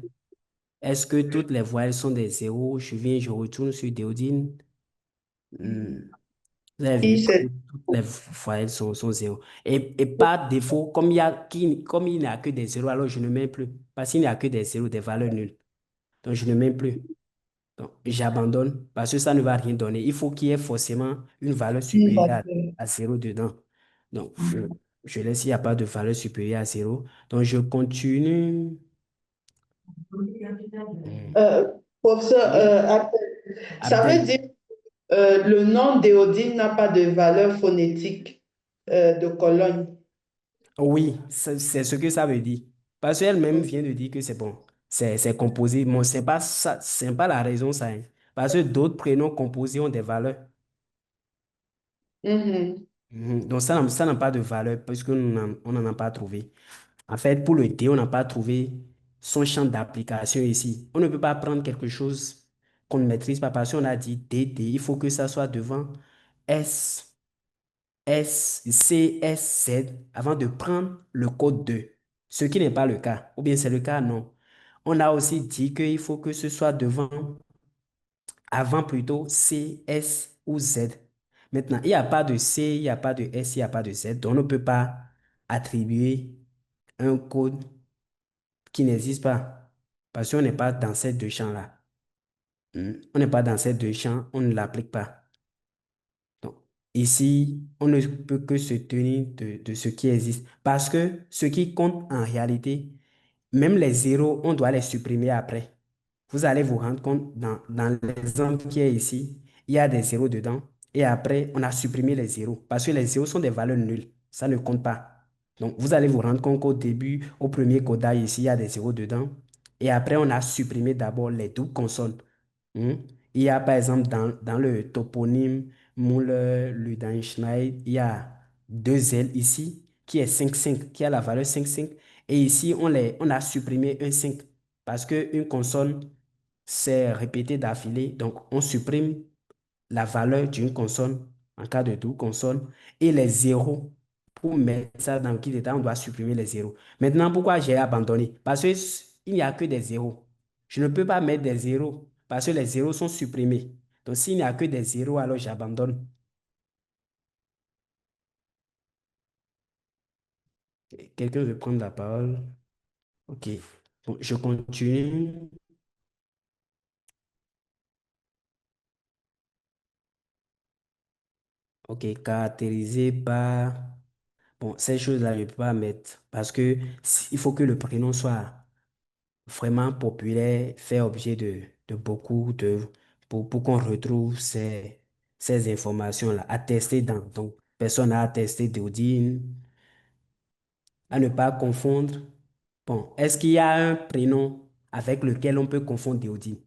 est-ce que toutes les voyelles sont des zéros? Je viens, je retourne sur Déodine. Hmm. Vous avez si vu, c'est toutes les voyelles sont zéros. Et par défaut, comme il n'y a que des zéros, alors je ne mets plus. Parce qu'il n'y a que des zéros, des valeurs nulles. Donc, je ne mets plus. Donc, j'abandonne parce que ça ne va rien donner. Il faut qu'il y ait forcément une valeur une supérieure facteur. à zéro dedans. Donc, Je laisse, il n'y a pas de valeur supérieure à zéro. Donc, je continue. Hmm. Euh, Professeur, Oui, ça veut Abdel. dire le nom d'Éodine n'a pas de valeur phonétique de Cologne. Oui, c'est ce que ça veut dire. Parce qu'elle-même vient de dire que c'est bon. C'est composé. Bon, c'est pas ça, c'est pas la raison, ça, hein. Parce que d'autres prénoms composés ont des valeurs. Mhm. Mhm. Donc, ça n'a pas de valeur parce qu'on n'en a pas trouvé. En fait, pour le thé, on n'a pas trouvé son champ d'application ici. On ne peut pas prendre quelque chose qu'on ne maîtrise pas parce qu'on a dit DD, il faut que ça soit devant S, C, S, Z avant de prendre le code 2. Ce qui n'est pas le cas. Ou bien c'est le cas, non. On a aussi dit qu'il faut que ce soit devant, avant plutôt C, S ou Z. Maintenant, il n'y a pas de C, il n'y a pas de S, il n'y a pas de Z. Donc, on ne peut pas attribuer un code qui n'existe pas. Parce qu'on n'est pas dans ces deux champs-là. On n'est pas dans ces deux champs, on ne l'applique pas. Donc, ici, on ne peut que se tenir de ce qui existe. Parce que ce qui compte en réalité, même les zéros, on doit les supprimer après. Vous allez vous rendre compte, dans l'exemple qui est ici, il y a des zéros dedans. Et après, on a supprimé les zéros. Parce que les zéros sont des valeurs nulles. Ça ne compte pas. Donc, vous allez vous rendre compte qu'au début, au premier codage ici, il y a des zéros dedans. Et après, on a supprimé d'abord les doubles consonnes. Hmm. Il y a par exemple dans le toponyme Müller-Ludenschneid, il y a deux L ici qui est 5,5, qui a la valeur 5,5. Et ici, on a supprimé un 5 parce qu'une consonne s'est répétée d'affilée. Donc, on supprime la valeur d'une consonne en cas de double consonne et les zéros. Pour mettre ça dans le kit d'état, on doit supprimer les zéros. Maintenant, pourquoi j'ai abandonné? Parce qu'il n'y a que des zéros. Je ne peux pas mettre des zéros parce que les zéros sont supprimés. Donc, s'il n'y a que des zéros, alors j'abandonne. Quelqu'un veut prendre la parole? OK. Bon, je continue. OK. Caractérisé par... Bon, ces choses-là, je ne peux pas mettre parce que il faut que le prénom soit vraiment populaire, fait objet de beaucoup de... pour qu'on retrouve ces informations-là, attestées dans... Donc, personne n'a attesté d'Odine, à ne pas confondre. Bon, est-ce qu'il y a un prénom avec lequel on peut confondre Déodine?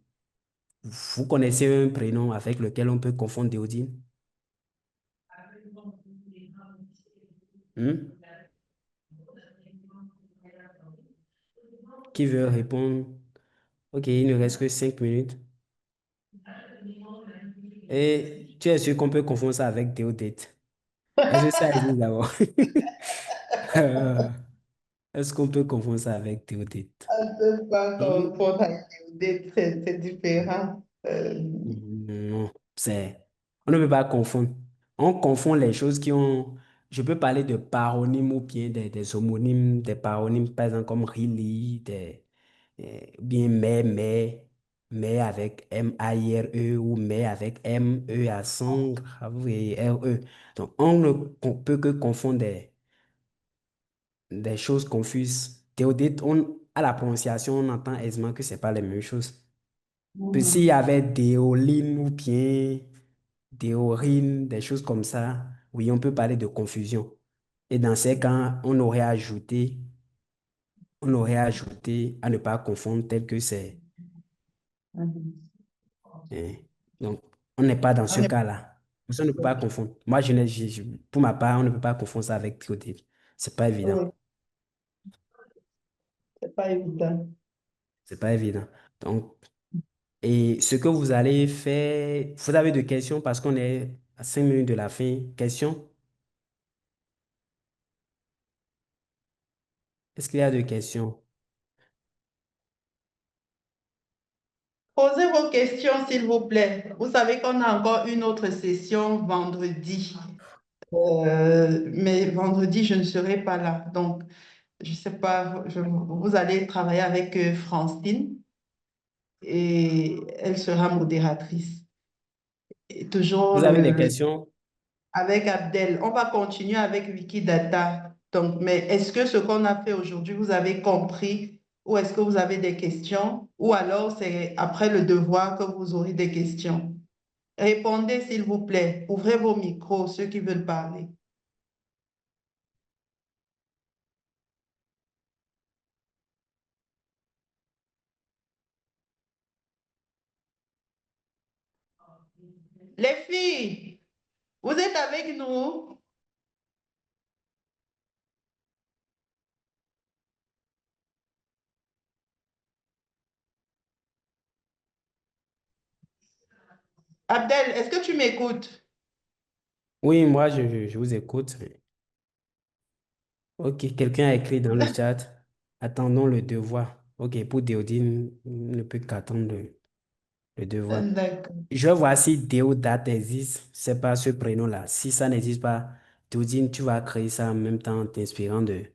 Vous connaissez un prénom avec lequel on peut confondre Déodine? Hmm? Qui veut répondre? Ok, il ne reste que 5 minutes. Et tu es sûr qu'on peut confondre ça avec Déodate? Est-ce que ça existe d'abord? Est-ce qu'on peut confondre ça avec Théodate? On ne peut pas Hmm? confondre avec Théodate, c'est différent. Non, on ne peut pas confondre. On confond les choses qui ont... Je peux parler de paronymes ou bien des homonymes, des paronymes, par exemple comme Rili, bien mais avec M-A-I-R-E ou mais avec M-E accent grave et R-E. Donc, on peut que confondre des choses confuses. Théodate, à la prononciation, on entend aisément que ce n'est pas les mêmes choses. Que s'il y Mhm. avait déoline ou bien déorine, des choses comme ça, oui, on peut parler de confusion. Et dans ces cas, on aurait ajouté à ne pas confondre tel que c'est. Mhm. Hein. Donc, on n'est pas dans On ce est- cas-là. On ne peut pas confondre. Moi, pour ma part, on ne peut pas confondre ça avec théodate. C'est pas évident. Oui, c'est pas évident. C'est pas évident. Donc, et ce que vous allez faire, vous avez des questions parce qu'on est à 5 minutes de la fin. Questions? Est-ce qu'il y a des questions? Posez vos questions, s'il vous plaît. Vous savez qu'on a encore une autre session vendredi. Mais vendredi, je ne serai pas là. Donc, je ne sais pas, vous allez travailler avec Francine et elle sera modératrice. Et toujours Vous avez des questions? avec Abdel. On va continuer avec Wikidata. Donc, mais est-ce que ce qu'on a fait aujourd'hui, vous avez compris ou est-ce que vous avez des questions ou alors c'est après le devoir que vous aurez des questions? Répondez, s'il vous plaît. Ouvrez vos micros, ceux qui veulent parler. Les filles, vous êtes avec nous? Abdel, est-ce que tu m'écoutes? Oui, moi, je vous écoute. Ok, quelqu'un a écrit dans le chat. Attendons le devoir. Ok, pour Déodine, il ne peut qu'attendre le devoir. D'accord. Je vois si Déodat existe. C'est pas ce prénom-là. Si ça n'existe pas, Déodine, tu vas créer ça en même temps en t'inspirant de.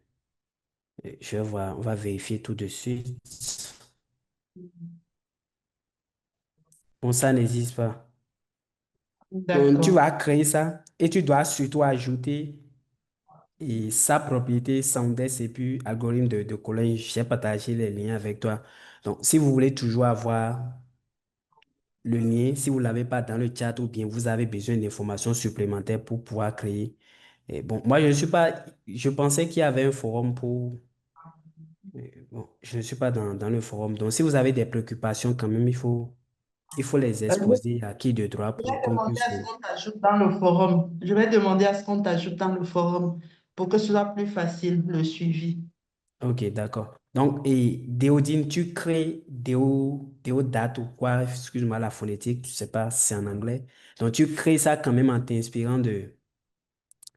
Je vois, on va vérifier tout de suite. Bon, ça n'existe pas. Donc, tu D'accord. vas créer ça et tu dois surtout ajouter et sa propriété Sandes et puis algorithme de Colin. J'ai partagé les liens avec toi. Donc, si vous voulez toujours avoir le lien, si vous ne l'avez pas dans le chat ou bien vous avez besoin d'informations supplémentaires pour pouvoir créer. Et bon, moi, je ne suis pas, je pensais qu'il y avait un forum pour, bon, je ne suis pas dans le forum. Donc, si vous avez des préoccupations quand même, il faut les exposer à qui de droit Je vais pour qu'on demander puisse. à ce qu'on t'ajoute dans le forum. Je vais demander à ce qu'on t'ajoute dans le forum pour que ce soit plus facile, le suivi. Ok, d'accord. Donc, et Déodine, tu crées Déodate ou quoi, excuse-moi la phonétique, je ne sais pas si c'est en anglais. Donc, tu crées ça quand même en t'inspirant de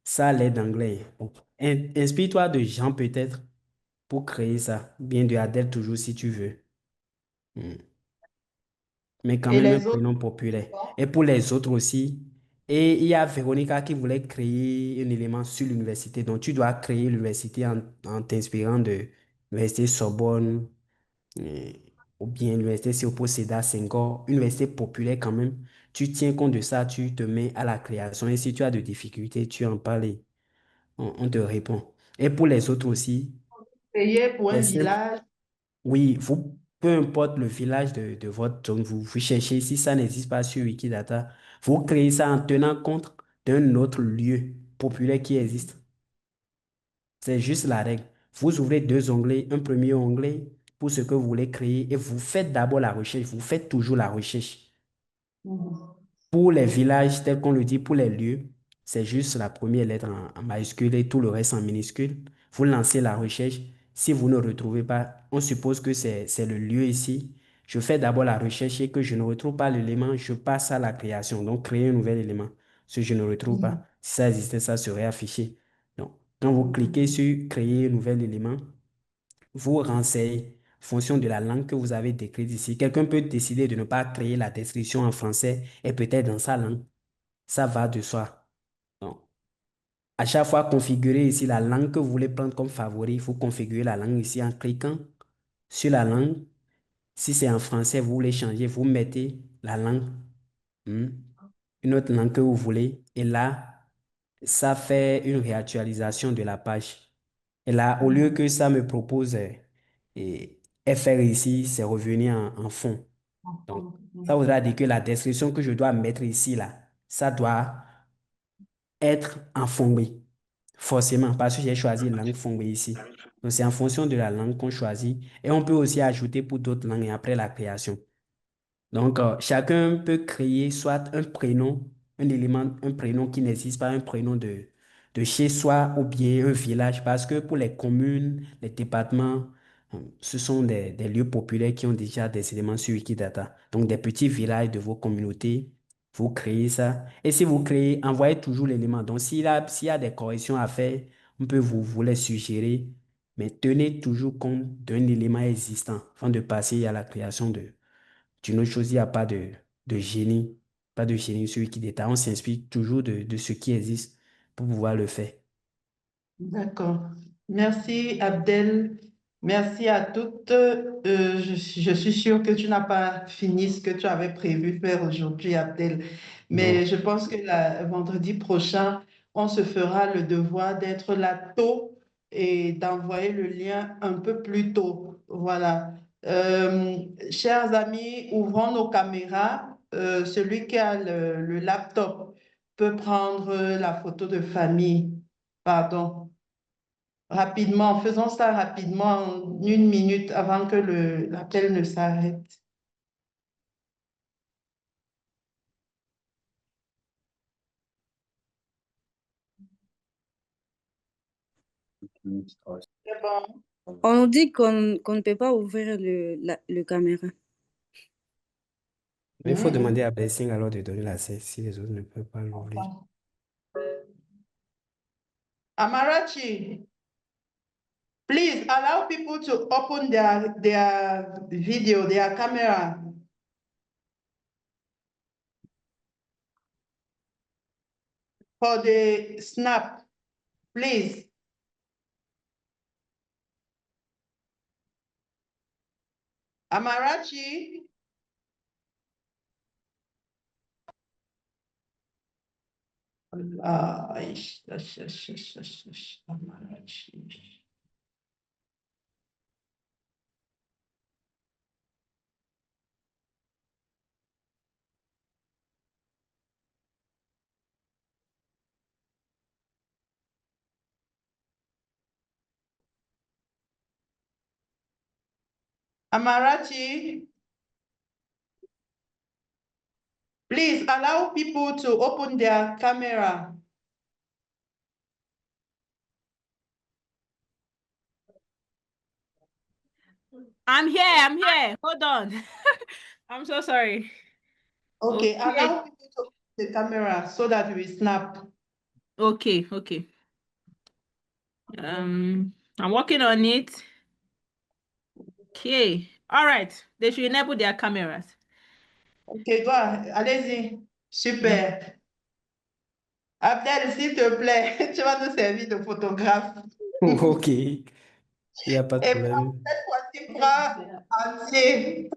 ça, l'aide d'anglais. Bon, inspire-toi de Jean peut-être pour créer ça. Bien de Adèle toujours si tu veux. Hmm. Mais quand Et même un les autres, prénom populaire. Et pour les autres aussi. Et il y a Véronica qui voulait créer un élément sur l'université. Donc, tu dois créer l'université en t'inspirant de l'université Sorbonne, euh, ou bien l'université Séopo Sédar Senghor, université populaire quand même. Tu tiens compte de ça, tu te mets à la création. Et si tu as des difficultés, tu en parles, et on te répond. Et pour les autres aussi, payer pour c'est un simple. village. Oui, vous, peu importe le village de votre zone, vous cherchez, si ça n'existe pas sur Wikidata, vous créez ça en tenant compte d'un autre lieu populaire qui existe. C'est juste la règle. Vous ouvrez deux onglets, un premier onglet pour ce que vous voulez créer et vous faites d'abord la recherche, vous faites toujours la recherche. Mhm. Pour les villages, tel qu'on le dit, pour les lieux, c'est juste la première lettre en majuscule et tout le reste en minuscule. Vous lancez la recherche. Si vous ne retrouvez pas, on suppose que c'est le lieu ici. Je fais d'abord la recherche et que je ne retrouve pas l'élément, je passe à la création. Donc, créer un nouvel élément. Si je ne retrouve Mhm. pas, si ça existait, ça serait affiché. Donc, quand vous cliquez Mhm. sur créer un nouvel élément, vous renseignez en fonction de la langue que vous avez décrite ici. Quelqu'un peut décider de ne pas créer la description en français et peut-être dans sa langue. Ça va de soi. Donc, à chaque fois, configurez ici la langue que vous voulez prendre comme favori. Il faut configurer la langue ici en cliquant sur la langue. Si c'est en français, vous voulez changer, vous mettez la langue, hmm, une autre langue que vous voulez. Et là, ça fait une réactualisation de la page. Et là, au lieu que ça me propose et FR ici, c'est revenu en fond. Donc, ça Mhm. voudra dire que la description que je dois mettre ici, là, ça doit être en fongé, forcément, parce que j'ai choisi langue fongé ici. Donc, c'est en fonction de la langue qu'on choisit. Et on peut aussi ajouter pour d'autres langues et après la création. Donc, chacun peut créer soit un prénom, un élément, un prénom qui n'existe pas, un prénom de chez soi ou bien un village, parce que pour les communes, les départements, ce sont des lieux populaires qui ont déjà des éléments sur Wikidata. Donc, des petits villages de vos communautés, vous créez ça. Et si vous créez, envoyez toujours l'élément. Donc, s'il y a des corrections à faire, on peut vous les suggérer, mais tenez toujours compte d'un élément existant avant de passer à la création d'une autre chose. Il n'y a pas de génie, pas de génie sur Wikidata. On s'inspire toujours de ce qui existe pour pouvoir le faire. D'accord. Merci Abdel. Merci à toutes. Je suis sûre que tu n'as pas fini ce que tu avais prévu faire aujourd'hui, Abdel. Mais Non. je pense que vendredi prochain, on se fera le devoir d'être là tôt et d'envoyer le lien un peu plus tôt. Voilà. Chers amis, ouvrons nos caméras. Celui qui a le laptop peut prendre la photo de famille. Pardon. Rapidement, faisons ça rapidement, en 1 minute avant que l'appel ne s'arrête. C'est bon. On nous dit qu'on ne peut pas ouvrir le caméra. Mais il faut demander à Blessing alors de donner l'accès si les autres ne peuvent pas l'ouvrir. Amarachi, please allow people to open their video, their camera. For the snap, please. Amarachi. Amarachi. Amarachi, please allow people to open their camera. I'm here. Hold on. I'm so sorry. Okay, Okay. allow people to open the camera so that we snap. Okay. I'm working on it. Okay. All right. They should enable their cameras. Ok, go ahead. Allez-y. Super. Abdel, s'il te plaît, tu vas nous servir de photographe. Ok, il n'y a pas de Et problème. cette fois-ci, prends entier.